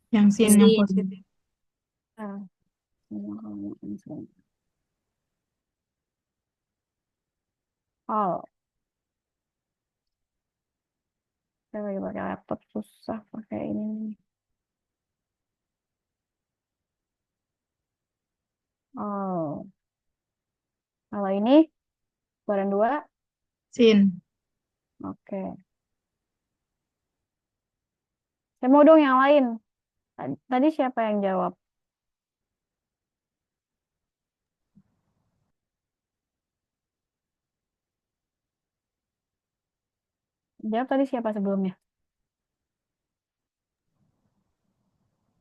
Yang sin yang Sin. positif. ah, semua kalau yang sini. Oh, saya lagi pakai laptop susah pakai ini nih. Oh, kalau ini kuadran 2, Sin. oke. Saya mau dong yang lain. Tadi siapa yang jawab? Jawab tadi siapa sebelumnya?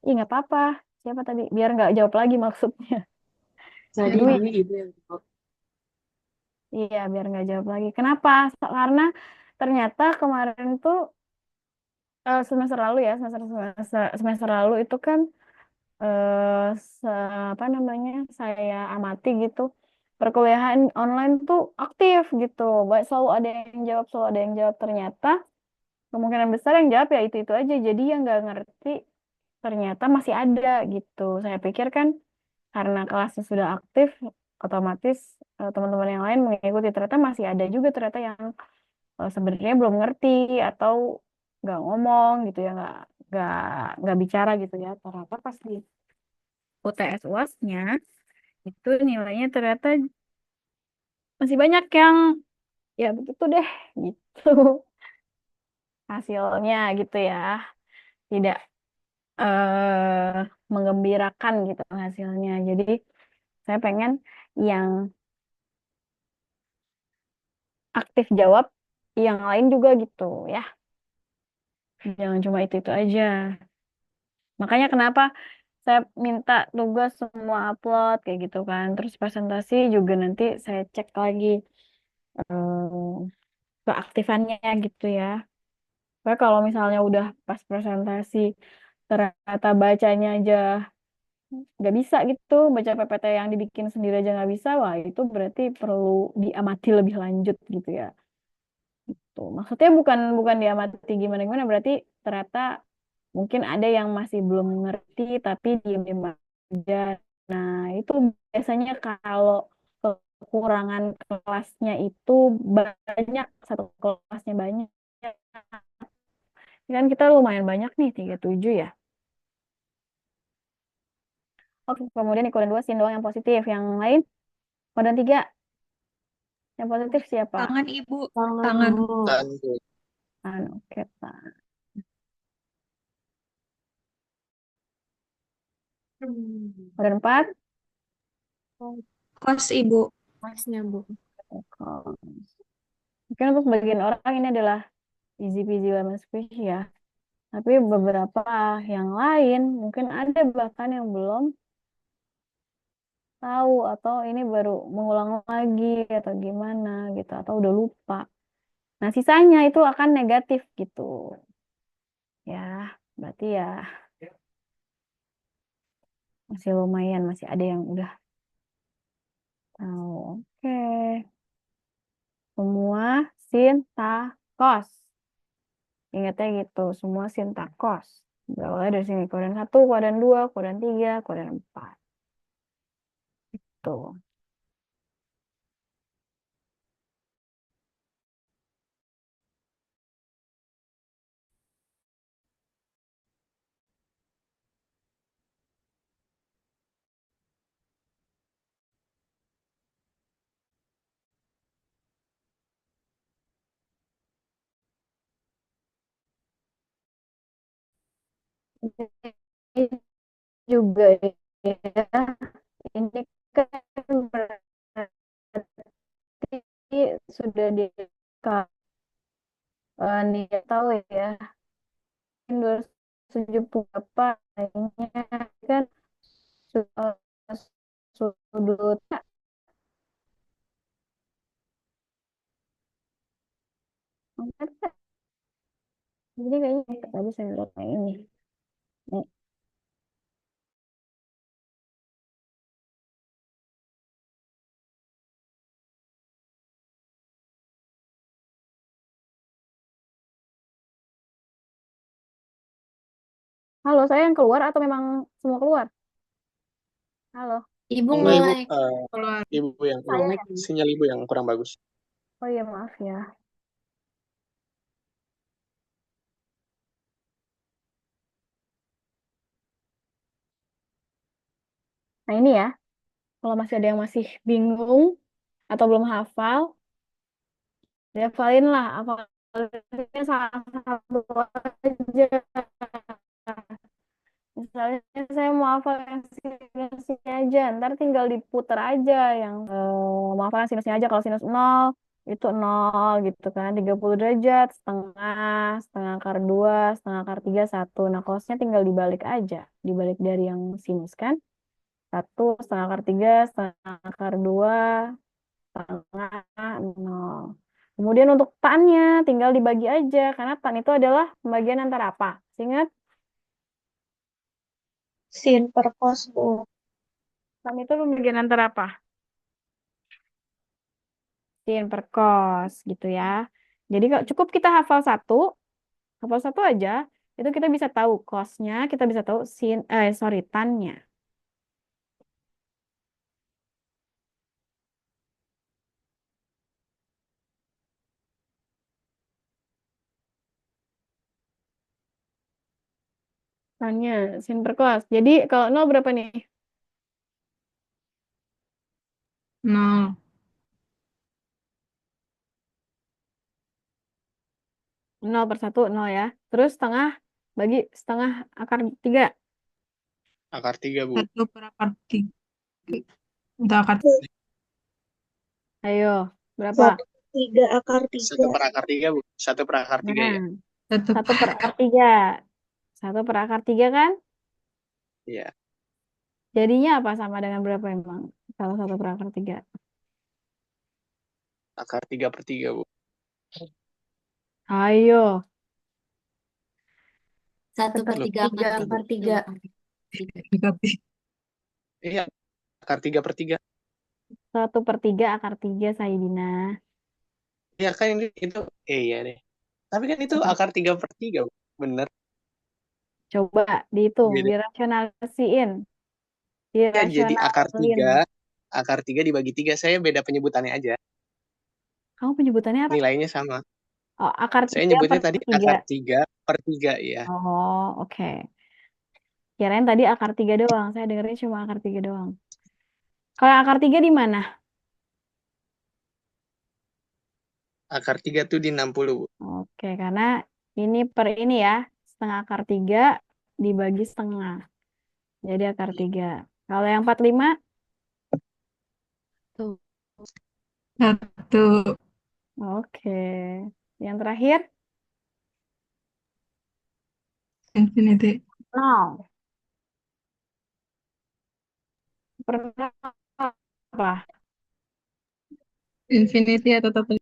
Ih, nggak apa-apa. Siapa tadi? Biar nggak jawab lagi maksudnya. Tadi Dwi. Dwi ibu yang jawab. Iya, biar nggak jawab lagi. Kenapa? Karena ternyata kemarin tuh semester lalu ya, semester lalu itu kan eh, apa namanya saya amati gitu, perkuliahan online tuh aktif gitu, baik selalu ada yang jawab, selalu ada yang jawab. Ternyata kemungkinan besar yang jawab ya itu aja. Jadi yang nggak ngerti ternyata masih ada gitu. Saya pikir kan karena kelasnya sudah aktif, otomatis teman-teman yang lain mengikuti. Ternyata masih ada juga ternyata yang sebenarnya belum ngerti atau nggak ngomong gitu ya, nggak nggak bicara gitu ya. Ternyata pas di UTS UASnya itu nilainya ternyata masih banyak yang ya begitu deh gitu hasilnya gitu ya, tidak menggembirakan gitu hasilnya. Jadi saya pengen yang aktif jawab, yang lain juga gitu ya. Jangan cuma itu aja. Makanya kenapa saya minta tugas semua upload kayak gitu kan. Terus presentasi juga nanti saya cek lagi keaktifannya gitu ya. Karena kalau misalnya udah pas presentasi ternyata bacanya aja nggak bisa gitu, baca PPT yang dibikin sendiri aja nggak bisa, wah itu berarti perlu diamati lebih lanjut gitu ya. Tuh, maksudnya bukan bukan diamati gimana gimana, berarti ternyata mungkin ada yang masih belum ngerti tapi diem aja. Nah, itu biasanya kalau kekurangan kelasnya itu banyak, satu kelasnya banyak. Kan kita lumayan banyak nih, 37 ya. Oke, kemudian di kodan 2 sin doang yang positif. Yang lain, kodan 3 yang positif siapa? Tangan Ibu, Tangan tangan. Ibu. Dan Oke, Pak. Kodan 4, Kos Ibu. Pasnya, Bu. mungkin untuk sebagian orang ini adalah easy peasy lemon squishy ya. Tapi beberapa yang lain mungkin ada bahkan yang belum tahu atau ini baru mengulang lagi atau gimana gitu atau udah lupa. Nah, sisanya itu akan negatif gitu. Ya, berarti ya masih lumayan, masih ada yang udah tahu. Oke. Semua sintakos. Ingatnya gitu, semua sintakos. Berawalnya dari sini, kodan 1, kodan 2, kodan 3, kodan 4. Tuh. Ini juga ya, ini kan berarti sudah di nih tahu ya, 270 apa ini kan su- sudut. Jadi kayaknya tadi saya lihat yang ini. Nih. Halo, saya yang keluar atau memang semua keluar? Halo, Ibu enggak Ibu, nge-lag. Ibu yang saya ya. sinyal Ibu yang kurang bagus. Oh iya, maaf ya. Nah ini ya, kalau masih ada yang masih bingung atau belum hafal, dihafalin lah, hafalinnya salah satu aja. Misalnya saya mau hafal yang sinusnya aja, ntar tinggal diputar aja yang mau hafal yang sinusnya aja. Kalau sinus 0 itu 0 gitu kan, 30 derajat, setengah, setengah akar 2, setengah akar 3, 1. Nah, cosnya tinggal dibalik aja, dibalik dari yang sinus kan. 1, setengah akar 3, setengah akar 2, setengah 0. Kemudian untuk tannya tinggal dibagi aja, karena tan itu adalah pembagian antara apa? Ingat? sin per cos, Bu. Sin itu pembagian antara apa? Sin per cos gitu ya. Jadi kalau cukup kita hafal satu aja, itu kita bisa tahu cosnya, kita bisa tahu tannya. Tannya, sin per cos. Jadi kalau nol berapa nih? 0. Nol per satu, nol ya. Terus setengah bagi setengah akar 3. Akar 3, Bu. 1 per akar 3. Untuk akar Ayo, berapa? 1/3 akar 3. 1 per akar 3, Bu. 1 per akar 3 Nah, ya. 1 1 per akar 3. 1 per akar 3 kan? Iya. Jadinya apa sama dengan berapa emang? Kalau 1 per akar 3. Akar 3 per 3, Bu. Ayo, 1 per 3 akar 1/3 3. akar 3. 3. Iya, akar 3 per 3. 1/3 akar 3, Saidina. Iya kan ini itu iya deh. Tapi kan itu akar 3 per 3, Bu. Bener. Coba dihitung, Beda. dirasionalisiin. Ya, jadi Dirasionalin. akar 3 dibagi 3. Saya beda penyebutannya aja. Kamu penyebutannya apa? Nilainya sama. Oh, akar Saya 3 per nyebutnya tadi 3. akar 3 per 3, ya. Oh, oke. Kirain tadi akar 3 doang. Saya dengarnya cuma akar 3 doang. Kalau akar 3 di mana? Akar 3 tuh di 60, Bu. Oke, karena ini per ini ya. Setengah akar 3 dibagi setengah. Jadi akar 3. Kalau yang 45, Tuh. 1. oke. Yang terakhir, Infinity. 0. Pernah apa? Infinity atau total.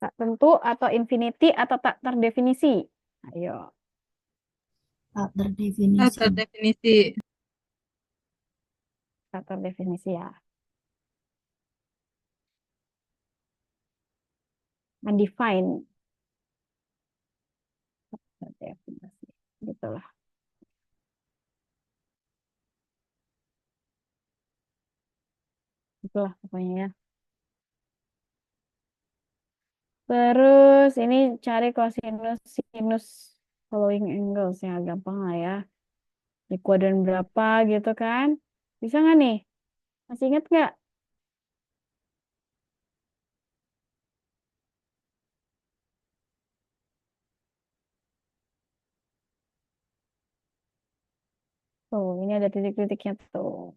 Tak tentu atau infinity atau tak terdefinisi? Ayo, Tak terdefinisi. Atau definisi. tak terdefinisi ya. Undefined. Terdefinisi. Gitulah. Itulah pokoknya ya. Terus ini cari cosinus sinus following angles ya, gampang lah ya. Di kuadran berapa gitu kan? Bisa nggak nih? Masih inget nggak? Tuh, ini ada titik-titiknya tuh.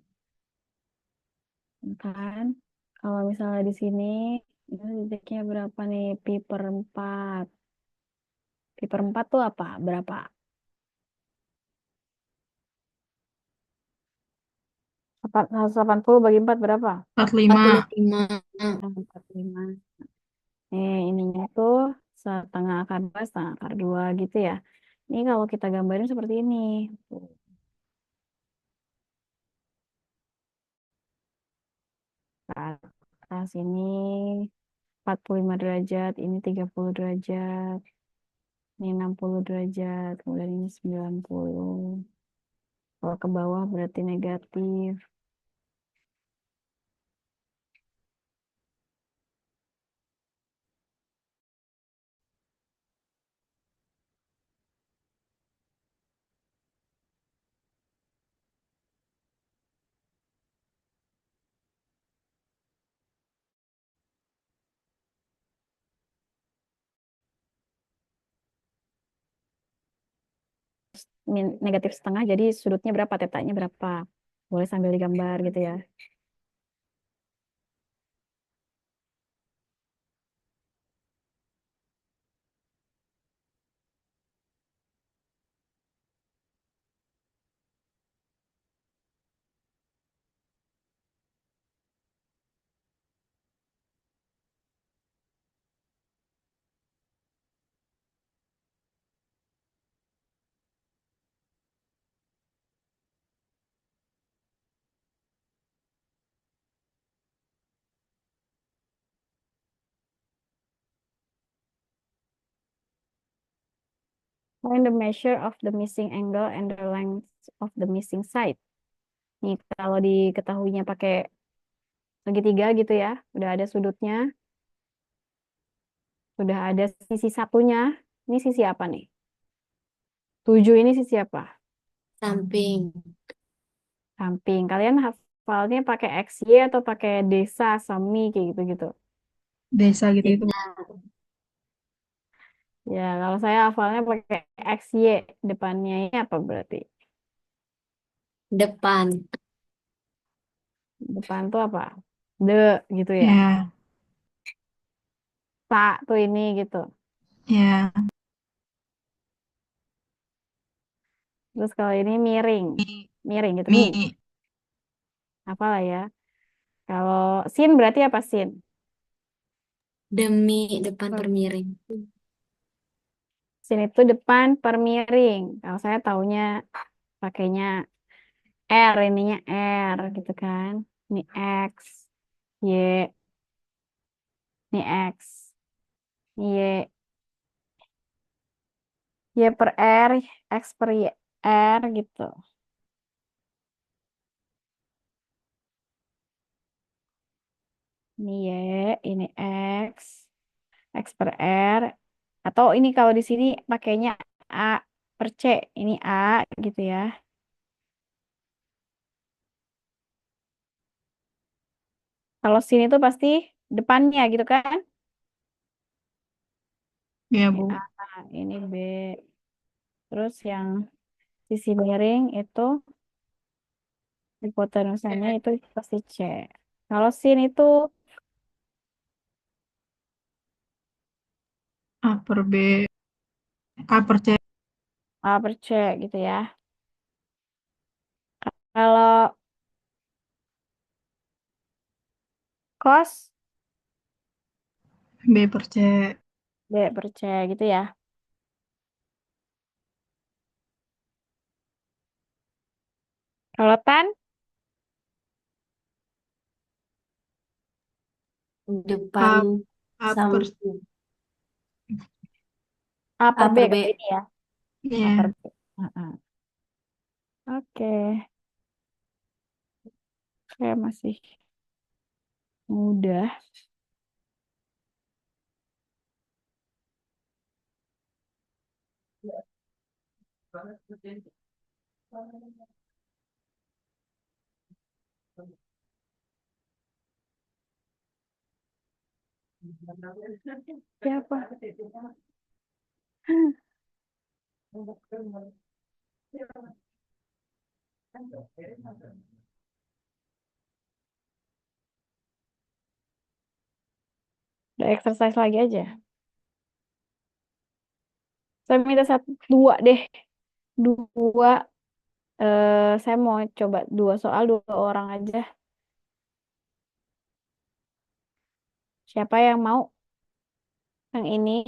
Kan? Kalau misalnya di sini, ini titiknya berapa nih? Pi per 4. Pi per 4 tuh apa? Berapa? 180 bagi 4 berapa? 45. 45. 45. Ininya tuh setengah akar 2, setengah akar 2 gitu ya. Ini kalau kita gambarin seperti ini. Tuh. Ke atas ini 45 derajat, ini 30 derajat, ini 60 derajat, kemudian ini 90. Kalau ke bawah berarti negatif. Negatif setengah, jadi sudutnya berapa, tetanya berapa. Boleh sambil digambar gitu ya. Find the measure of the missing angle and the length of the missing side. Nih, kalau diketahuinya pakai segitiga gitu ya, udah ada sudutnya, udah ada sisi satunya. Ini sisi apa nih? 7 ini sisi apa? Samping. Samping. Kalian hafalnya pakai XY atau pakai desa, semi, kayak gitu-gitu? Desa gitu itu. Ya, kalau saya hafalnya pakai XY. Depannya ini apa berarti? Depan. Depan tuh apa? De, gitu ya. Ya, Sa tuh ini gitu. ya. Terus kalau ini miring. Miring gitu, Mi. mi. Apalah ya. Kalau sin berarti apa sin? Demi depan Per- permiring. Sin itu depan per miring. Kalau saya taunya pakainya R, ininya R gitu kan. Ini X, Y, ini X, Y, Y per R, X per Y, R gitu. Ini Y, ini X, X per R. Atau ini kalau di sini pakainya A per C, ini A gitu ya. Kalau sin itu pasti depannya gitu kan. Ya, Ini Bu. A, ini B. Terus yang sisi miring itu hipotenusanya itu pasti C. Kalau sin itu A per B. A per C. A per C gitu ya. Kalau cos B per C. B per C gitu ya. Kalau tan Depan A per samping. A per A B per B. kalau ini ya. A per Ya. B. Heeh. Oke, saya masih mudah. Siapa? Udah exercise lagi aja. Saya minta dua deh. Dua. Saya mau coba dua soal, dua orang aja. Siapa yang mau? Yang ini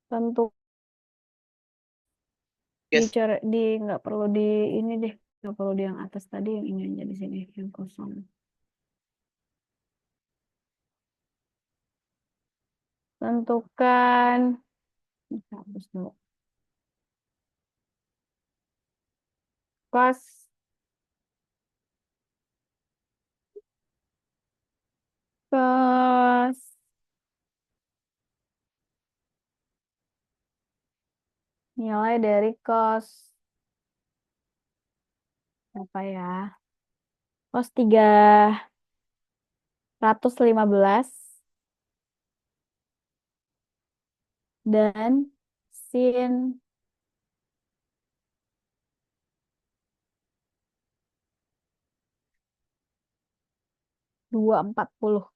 tentu Yes. di nggak perlu di ini deh, nggak perlu di yang atas tadi, yang ini aja di sini yang kosong. Tentukan, hapus dulu. Cos cos nilai dari cos apa ya? Cos 315 dan sin 240.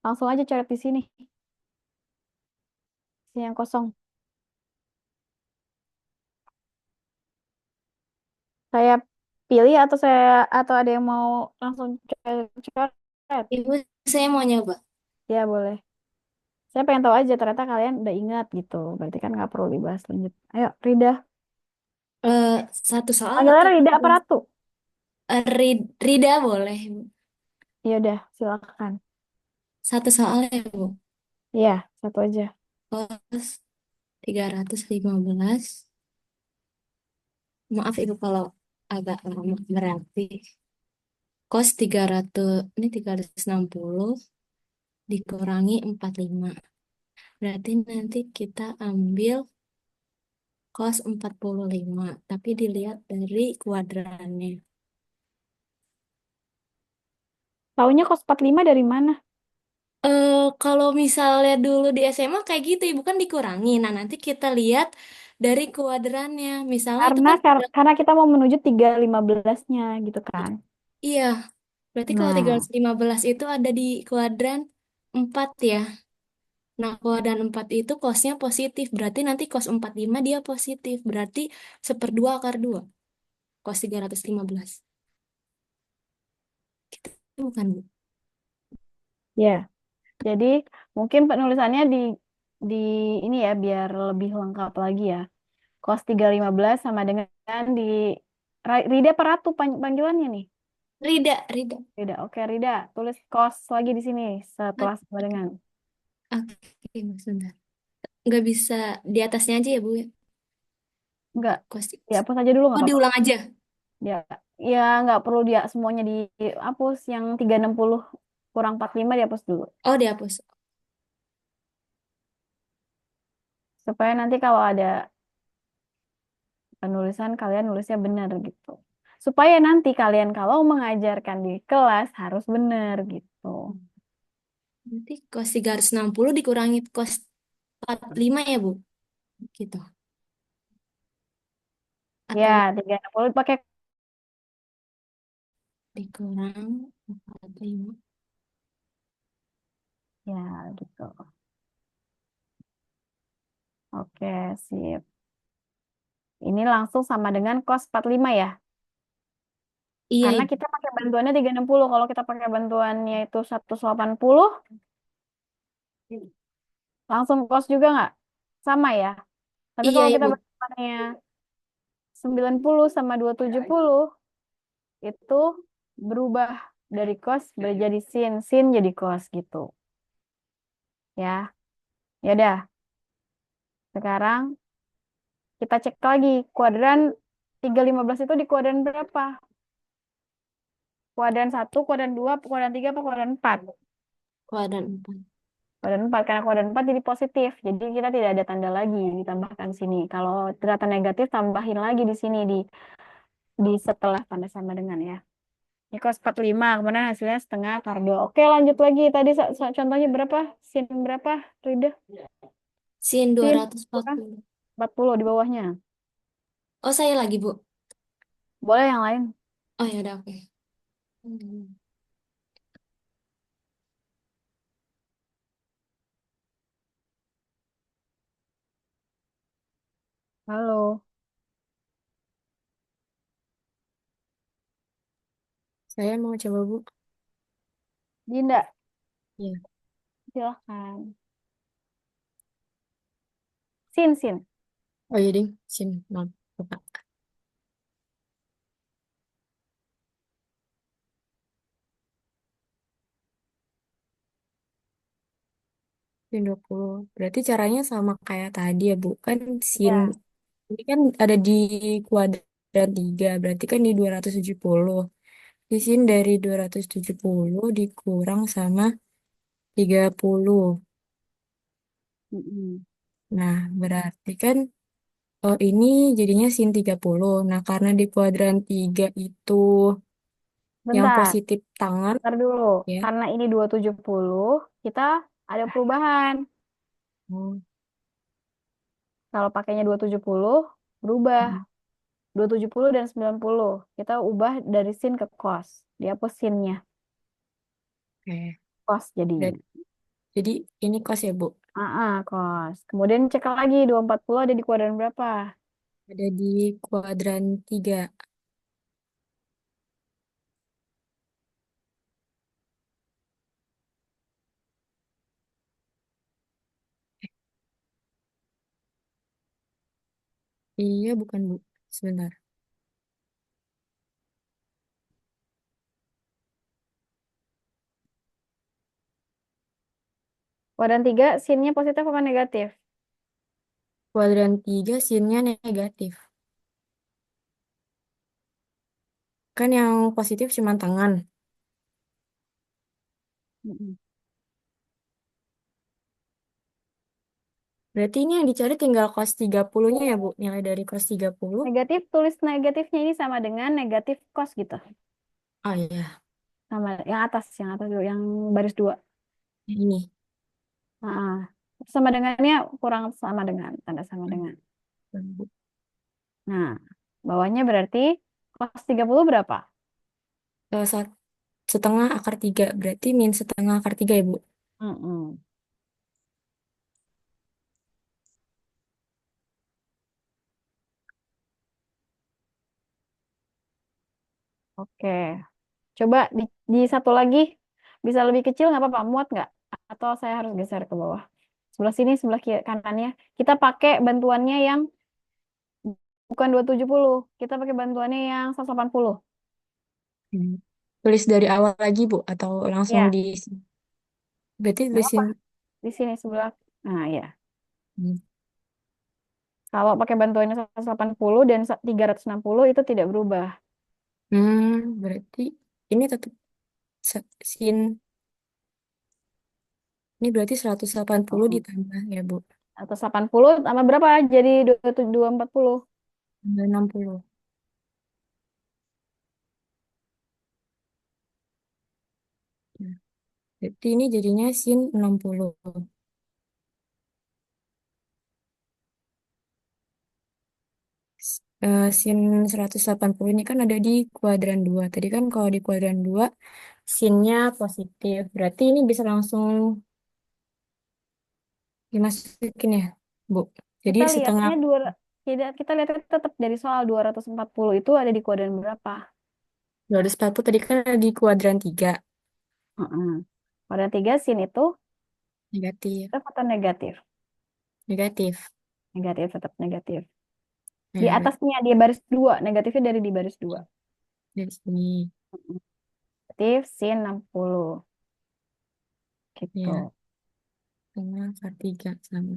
Langsung aja coret di sini. Sini yang kosong. Saya pilih atau ada yang mau langsung coret? Ibu, saya mau nyoba. Ya boleh. Saya pengen tahu aja ternyata kalian udah ingat gitu. Berarti kan nggak perlu dibahas lanjut. Ayo, Rida. Satu soal Panggilnya atau Rida apa Ratu? Rida boleh. Ya udah, silakan. Satu soal ya, Bu. Iya, satu aja. Cos 315. Maaf Ibu kalau agak lama berarti. Kos 300, ini 360 dikurangi 45. Berarti nanti kita ambil kos 45, tapi dilihat dari kuadrannya. Taunya kos 45 dari mana? Kalau misalnya dulu di SMA kayak gitu, Ibu kan dikurangi. Nah, nanti kita lihat dari kuadrannya. Misalnya itu Karena kan, karena kita mau menuju 315-nya gitu kan. iya, berarti kalau Nah, 315 itu ada di kuadran 4 ya. Nah, kuadran 4 itu kosnya positif. Berarti nanti kos 45 dia positif. Berarti 1/2 akar 2. Kos 315. Gitu, bukan, Bu? ya. Jadi mungkin penulisannya di ini ya biar lebih lengkap lagi ya. Kos 315 sama dengan di Rida apa Ratu panggilannya nih? Rida, Rida. Rida. Oke, Rida. Tulis kos lagi di sini setelah sama dengan. Oke, Mas, sebentar. Nggak bisa di atasnya aja ya, Bu, ya? Enggak. Kos. Dihapus aja dulu Oh, nggak apa-apa. diulang aja. Ya, ya nggak perlu dia semuanya dihapus. Yang 360 kurang 45 dihapus dulu. Oh, dihapus. Supaya nanti kalau ada penulisan kalian nulisnya benar gitu. Supaya nanti kalian kalau mengajarkan di kelas harus benar gitu. Nanti kos 360 dikurangi kos 45 ya, Bu? Gitu. Ya, Atau 360 pakai dikurang 45. ya gitu. Oke, sip. Ini langsung sama dengan kos 45 ya. Iya, Karena Ibu. kita pakai bantuannya 360. Kalau kita pakai bantuannya itu 180, langsung kos juga nggak? Sama ya. Tapi Iya, kalau kita Ibu. bantuannya 90 sama 270, itu berubah dari kos menjadi sin. Sin jadi kos gitu. Ya. Ya udah. Sekarang kita cek lagi. Kuadran 315 itu di kuadran berapa? Kuadran 1, kuadran 2, kuadran 3, apa kuadran 4? Kuadran 4. Kuadran 4, karena kuadran 4 jadi positif. Jadi kita tidak ada tanda lagi ditambahkan sini. Kalau ternyata negatif, tambahin lagi di sini di setelah tanda sama dengan ya. Ini kos 45, kemudian hasilnya setengah akar 2. Oke, lanjut lagi. Tadi contohnya berapa? Sin berapa, Rida? Sin Sin 240. 40 di bawahnya. Oh, saya lagi, Bu. Boleh yang lain? Oh, ya udah, oke. Hmm. Halo, Saya mau coba, Bu. Dinda, Iya. silahkan. Sin. Oh, iya, Ding. Sin. Maaf, lupa. Sin 20. Berarti caranya sama kayak tadi ya, Bu. Kan sin Ya, ini kan ada di kuadran 3. Berarti kan di 270. Di sini dari 270 dikurang sama 30. mm-mm. Nah, berarti kan oh ini jadinya sin 30. Nah, karena di kuadran 3 itu yang Bentar, positif tangan bentar dulu. ya. Karena ini 270, kita ada perubahan. Oh, Kalau pakainya 270, berubah. mm, 270 dan 90. Kita ubah dari sin ke cos. Dihapus sinnya. oke. Cos jadinya. Dan jadi ini kos ya, Bu. Cos. Kemudian cek lagi 240 ada di kuadran berapa? Ada di kuadran 3. Iya, bukan, Bu. Sebentar. Kuadran 3 sinnya positif apa negatif? Kuadran 3 sinnya negatif. Kan yang positif cuma tangan. Mm-mm. Berarti ini yang dicari tinggal cos 30-nya ya, Bu? Nilai dari cos 30. Negatif, tulis negatifnya ini sama dengan negatif cos gitu. Oh iya, Sama yang atas dulu, yang baris dua. ini. Nah, sama dengannya kurang sama dengan, tanda sama dengan. Nah, bawahnya berarti cos 30 berapa? Eh, sat- Setengah akar 3. Berarti min setengah akar 3 ya, Bu? Mm-mm. Oke, coba di satu lagi, bisa lebih kecil nggak apa-apa, muat nggak? Atau saya harus geser ke bawah? Sebelah sini, sebelah kiri, kanannya. Kita pakai bantuannya yang bukan 270, kita pakai bantuannya yang 180. Hmm. Tulis dari awal lagi, Bu? Atau langsung Ya, di... Berarti nggak apa. tulisin... Di sini sebelah. Nah, ya. Hmm. Kalau pakai bantuannya 180 dan 360 itu tidak berubah. Berarti ini tetap sin... Ini berarti 180 Mm-mm. ditambah ya, Bu? 180 tambah berapa? Jadi 240. Tambah 60. Nah, berarti ini jadinya sin 60. Sin 180 ini kan ada di kuadran 2. Tadi kan kalau di kuadran 2 sinnya positif. Berarti ini bisa langsung dimasukin ya, Bu. Jadi Kita setengah lihatnya dua tidak kita lihatnya tetap dari soal 240 itu ada di kuadran berapa? 240 tadi kan ada di kuadran 3. Heeh. Kuadran 3 sin itu Negatif. tetap atau negatif? Negatif. Negatif, tetap negatif. Di Ya, berarti atasnya dia baris 2, negatifnya dari di baris 2. dari sini. Negatif sin 60 Ya, gitu. setengah akar 3 sama.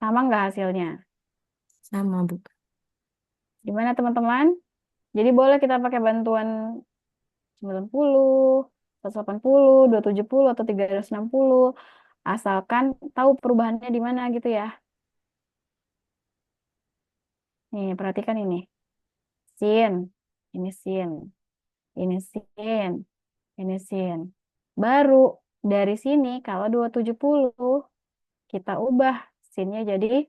Sama nggak hasilnya? Sama, Bu. Gimana teman-teman? Jadi boleh kita pakai bantuan 90, 180, 270 atau 360 asalkan tahu perubahannya di mana gitu ya. Nih, perhatikan ini. Sin, ini sin, ini sin, ini sin. Baru dari sini kalau 270 kita ubah sinnya jadi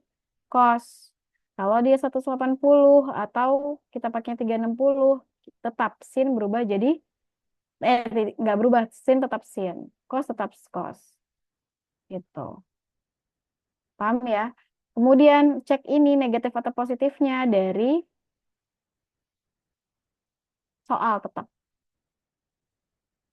cos. Kalau dia 180 atau kita pakai 360 tetap sin berubah jadi nggak berubah, sin tetap sin, cos tetap cos gitu. Paham ya? Kemudian cek ini negatif atau positifnya dari soal,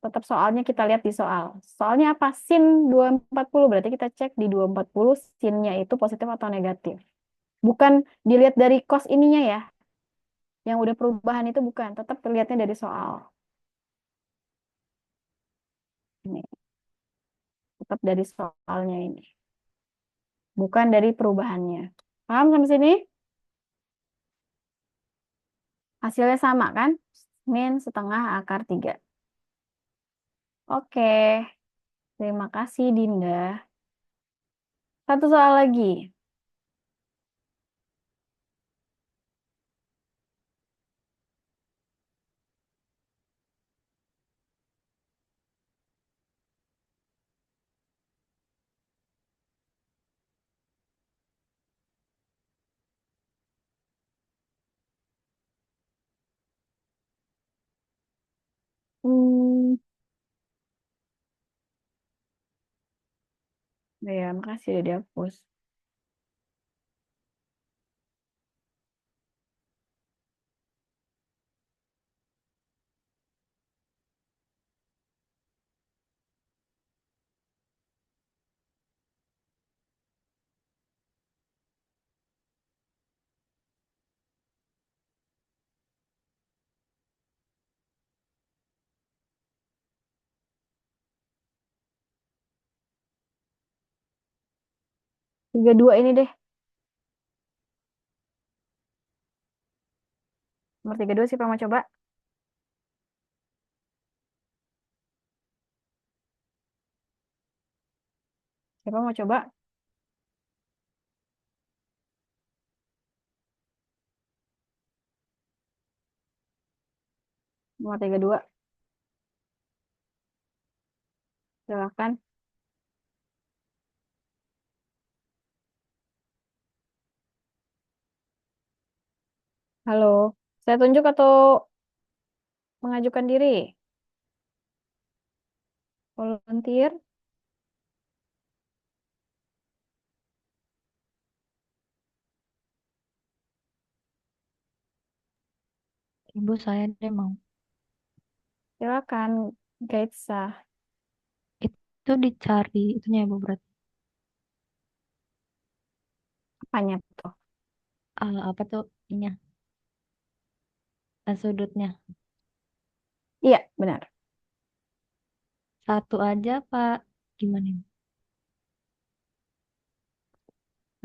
tetap soalnya kita lihat di soal. Soalnya apa? Sin 240 berarti kita cek di 240 sinnya itu positif atau negatif. Bukan dilihat dari cos ininya ya. Yang udah perubahan itu bukan, tetap terlihatnya dari soal. Ini, tetap dari soalnya ini. Bukan dari perubahannya. Paham sampai sini? Hasilnya sama kan? Min setengah akar 3. Oke, terima kasih Dinda. Satu soal lagi. Hmm, ya, makasih udah dihapus. Tiga dua ini deh. Nomor 32 siapa yang mau coba? Siapa yang mau coba? Nomor 32. Silakan. Halo. Saya tunjuk atau mengajukan diri? Volunteer. Ibu saya deh mau. Silakan. Guide sah. Itu dicari itunya Ibu berarti. Apanya tuh? Apa tuh ininya? Sudutnya. Iya, benar. Satu aja Pak. Gimana Ibu?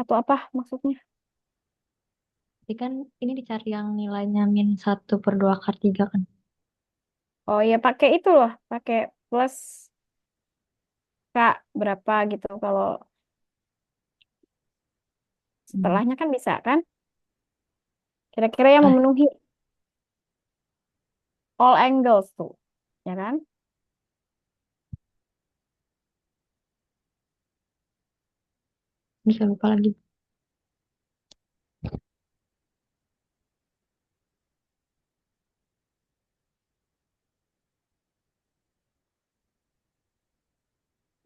Atau apa maksudnya? Jadi kan ini dicari yang nilainya -1/2 akar 3 kan. Oh ya pakai itu loh. Pakai plus Kak berapa gitu. Kalau Hmm. setelahnya kan bisa kan? Kira-kira yang Ah, memenuhi all angles tuh. Ya kan? bisa lupa lagi.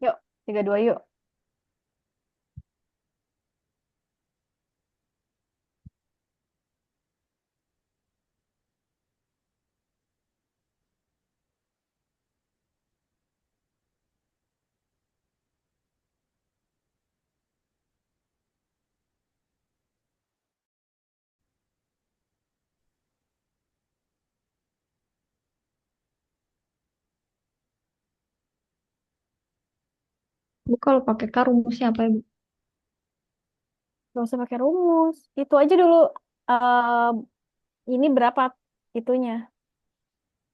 Yuk, 32 yuk. Bu kalau pakai K rumusnya apa Ibu? Gak usah pakai rumus. Itu aja dulu. eh ini berapa itunya?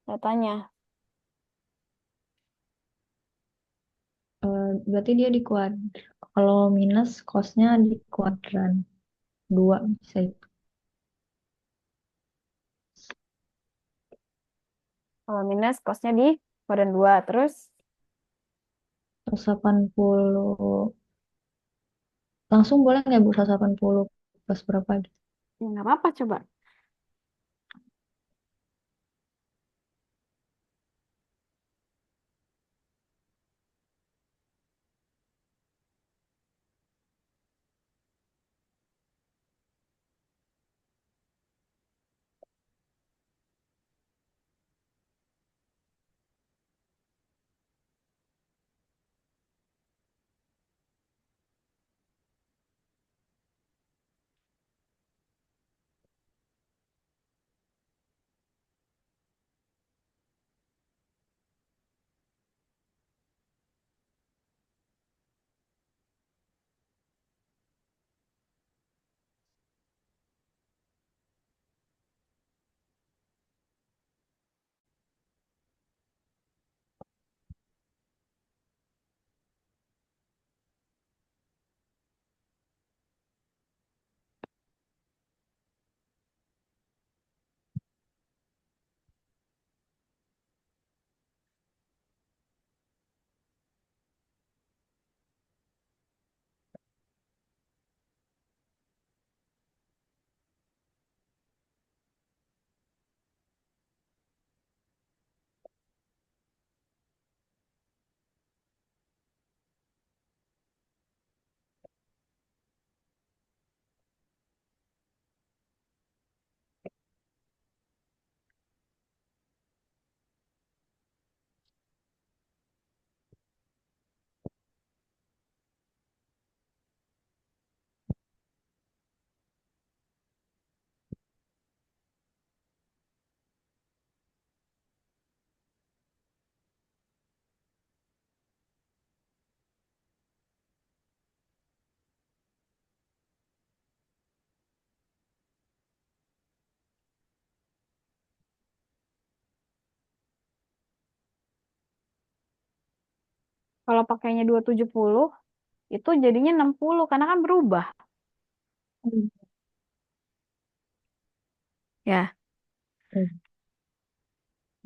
Datanya. Berarti dia di kuadran. Kalau minus cosnya di kuadran 2 bisa itu. Kalau minus cosnya di kuadran 2. Terus 180. Langsung boleh nggak Bu 180 plus berapa gitu? ya nggak apa-apa coba. Kalau pakainya 270 itu jadinya 60 karena kan berubah. Hmm. Ya. Hmm.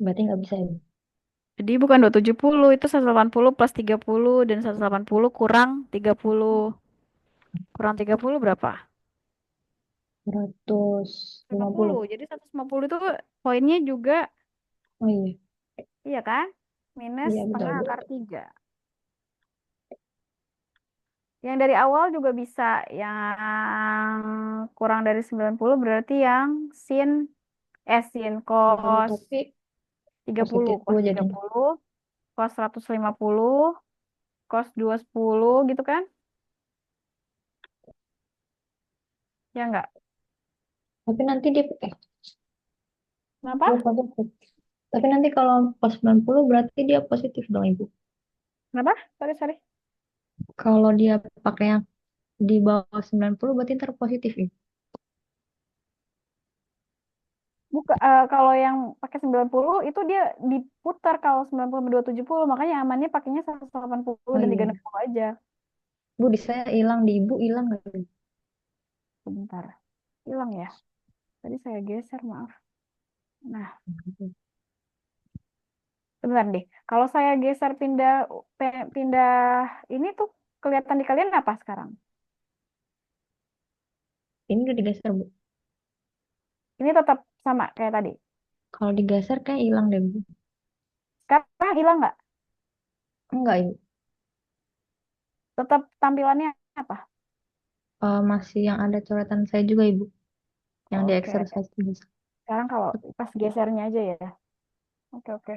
Berarti nggak bisa ya, Bu? Jadi bukan 270 itu 180 plus 30 dan 180 kurang 30. Kurang 30 berapa? 150. 150. Jadi 150 itu poinnya juga Oh iya, iya kan? Minus iya betul, setengah Bu. akar 3. Yang dari awal juga bisa yang kurang dari 90 berarti yang sin sin cos Tapi 30, positif Bu cos jadinya. 30, cos 150, cos 210 gitu kan? Ya enggak? Tapi nanti dia, Kenapa? oh, positif. Tapi nanti kalau pas 90 berarti dia positif dong, Ibu. Kenapa? Sorry, sorry. Kalau dia pakai yang di bawah 90 berarti ntar positif, Ibu. Kalau yang pakai 90 itu dia diputar kalau 90 sama 270 makanya amannya pakainya 180 Oh dan iya. 360 aja. Bu, di saya hilang, di Ibu hilang nggak, Bu? Sebentar. Hilang ya. Tadi saya geser, maaf. Nah, sebentar deh. Kalau saya geser pindah ini tuh kelihatan di kalian apa sekarang? Ini udah digeser, Bu. Ini tetap sama kayak tadi. Kalau digeser kayak hilang deh, Bu. Sekarang hilang nggak? Enggak, Ibu. Tetap tampilannya apa? Masih yang ada coretan saya juga, Ibu. Yang di Oke. exercise juga. Sekarang kalau pas gesernya aja ya. Oke, oke.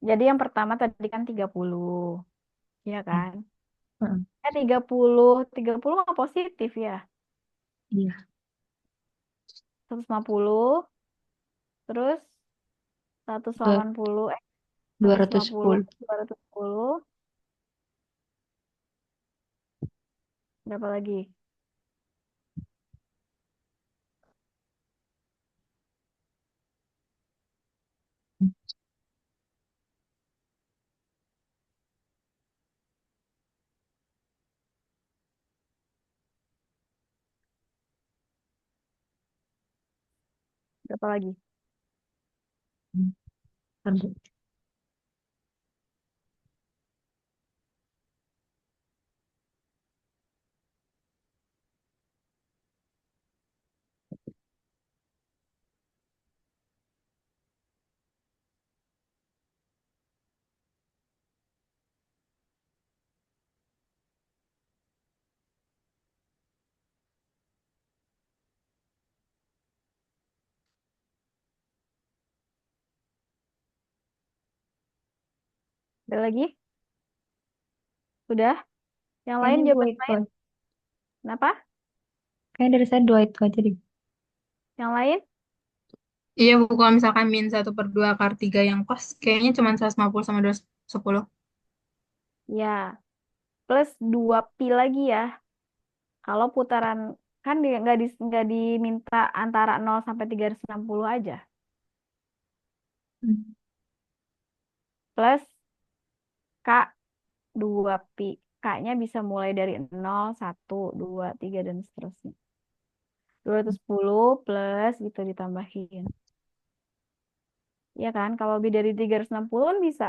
Jadi yang pertama tadi kan 30, ya Hmm. kan? Heeh. 30 mah positif ya. Iya, 150, terus Dua- 180, 150, 210. 210, berapa lagi? Berapa lagi? Bentar, Bu. Ada lagi? Sudah? Yang lain Kayaknya dua jawaban itu lain? aja. Kenapa? Kayaknya dari saya dua itu aja deh. Yang lain? Iya, Bu, kalau misalkan min 1/2 akar 3 yang kos, kayaknya cuma 150 sama 210. Ya, plus 2 pi lagi ya. Kalau putaran kan nggak diminta antara 0 sampai 360 aja. Hmm. Plus K 2 pi. K-nya bisa mulai dari 0, 1, 2, 3 dan seterusnya. 210 plus gitu ditambahin. Ya kan? Kalau lebih dari 360 kan bisa.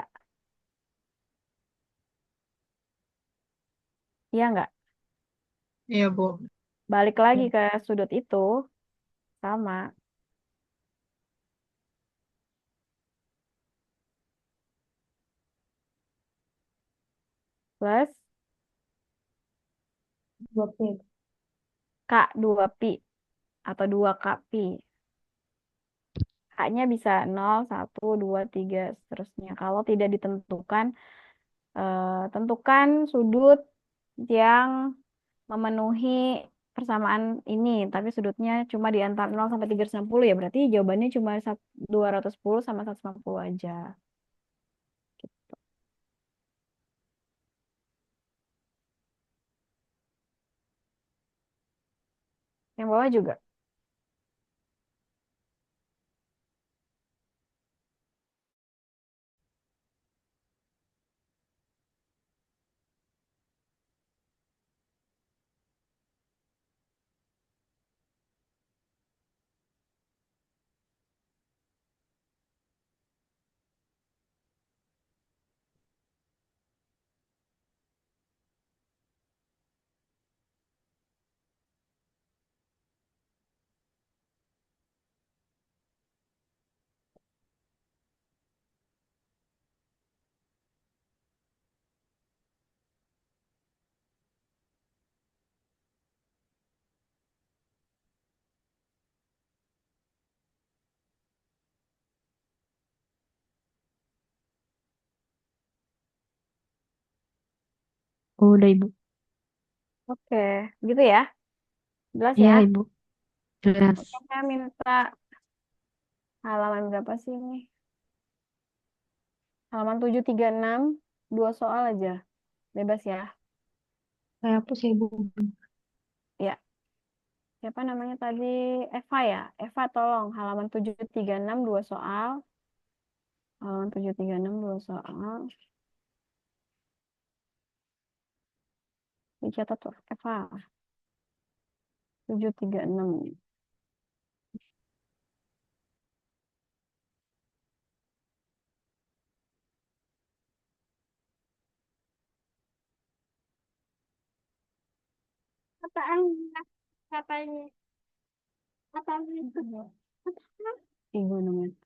Iya nggak? Iya, Bu. Balik lagi ke sudut itu. Sama. Plus Dua P. K 2 pi. Atau 2 K pi. K-nya bisa 0, 1, 2, 3, seterusnya. Kalau tidak ditentukan, tentukan sudut yang memenuhi persamaan ini, tapi sudutnya cuma di antara 0 sampai 360 ya, berarti jawabannya cuma 210 sama 150 aja. Yang bawah juga. Udah, Ibu. Oke, gitu ya. Jelas Iya, ya. Ibu. Jelas. Oke, saya minta halaman berapa sih ini? Halaman 736, dua soal aja. Bebas ya. Saya hapus ya, Ibu. Ya, siapa namanya tadi? Eva ya. Eva tolong halaman 736, dua soal. Halaman 736, dua soal. Dicatat tuh, Eva. 736. Apaan? Katanya. Apaan itu? Ibu namanya.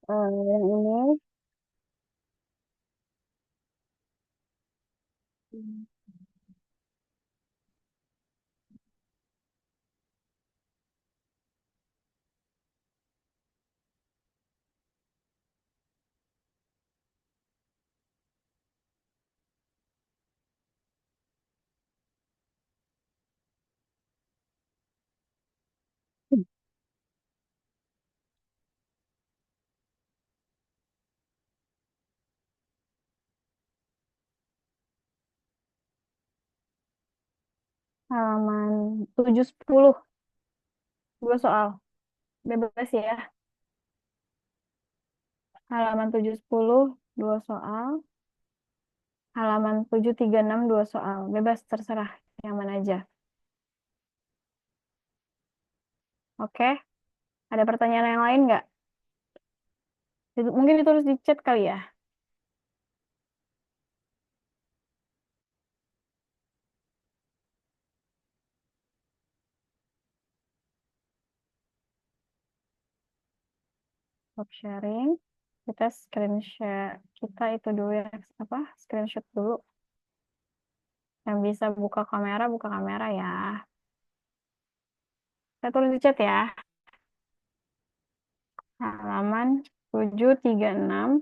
Yang ini. Halaman 710, dua soal. Bebas ya. Halaman 710, dua soal. Halaman 736, dua soal. Bebas, terserah yang mana aja. Oke, ada pertanyaan yang lain nggak? Mungkin ditulis di chat kali ya. Stop sharing. Kita screenshot. Kita itu dulu ya. Apa? Screenshot dulu. Yang bisa buka kamera ya. Saya tulis di chat ya. Halaman 736,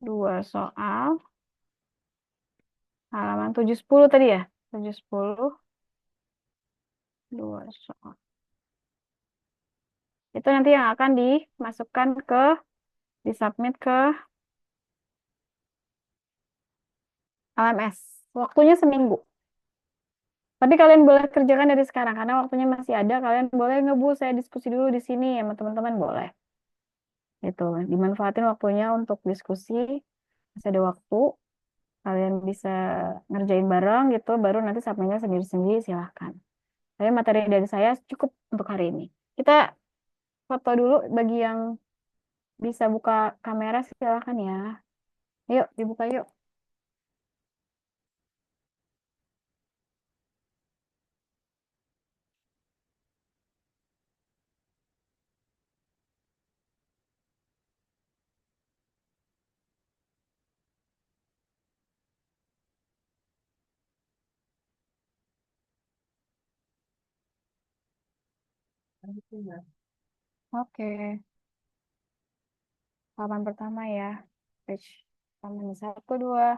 dua soal. Halaman 710 tadi ya. 710, dua soal. Itu nanti yang akan dimasukkan disubmit ke LMS. Waktunya seminggu. Tapi kalian boleh kerjakan dari sekarang karena waktunya masih ada. Kalian boleh ngebu, saya diskusi dulu di sini sama teman-teman boleh. Gitu. Dimanfaatin waktunya untuk diskusi. Masih ada waktu. Kalian bisa ngerjain bareng gitu. Baru nanti submitnya sendiri-sendiri silahkan. Tapi materi dari saya cukup untuk hari ini. Kita foto dulu bagi yang bisa buka kamera silahkan ya. Yuk, dibuka yuk. Oke, halaman pertama ya. Page halaman 1, 2.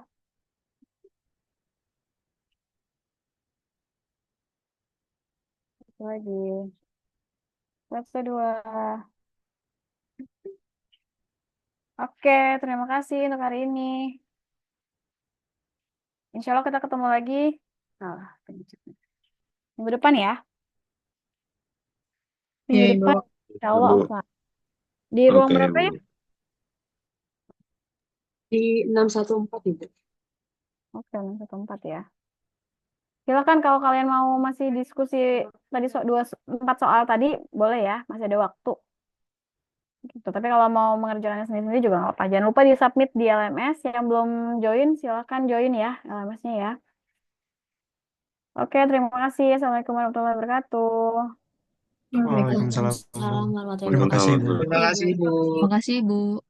Satu lagi. Satu, 2. Oke, terima kasih untuk hari ini. Insya Allah kita ketemu lagi. Salah, minggu depan ya. Minggu Iya, depan, Ibu. insya Allah Bu. offline. Di ruang Oke, berapa ya? Bu. Di 614 itu. Oke, 1, 4 ya. Silakan kalau kalian mau masih diskusi tadi 4 soal tadi, boleh ya, masih ada waktu. Gitu. Tapi kalau mau mengerjakannya sendiri-sendiri juga nggak apa-apa. Jangan lupa di-submit di LMS. Yang belum join, silakan join ya LMS-nya ya. Oke, terima kasih. Assalamualaikum warahmatullahi wabarakatuh. Waalaikumsalam. Waalaikumsalam warahmatullahi Terima kasih, wabarakatuh. Bu. Terima kasih, Bu. Terima kasih, Bu.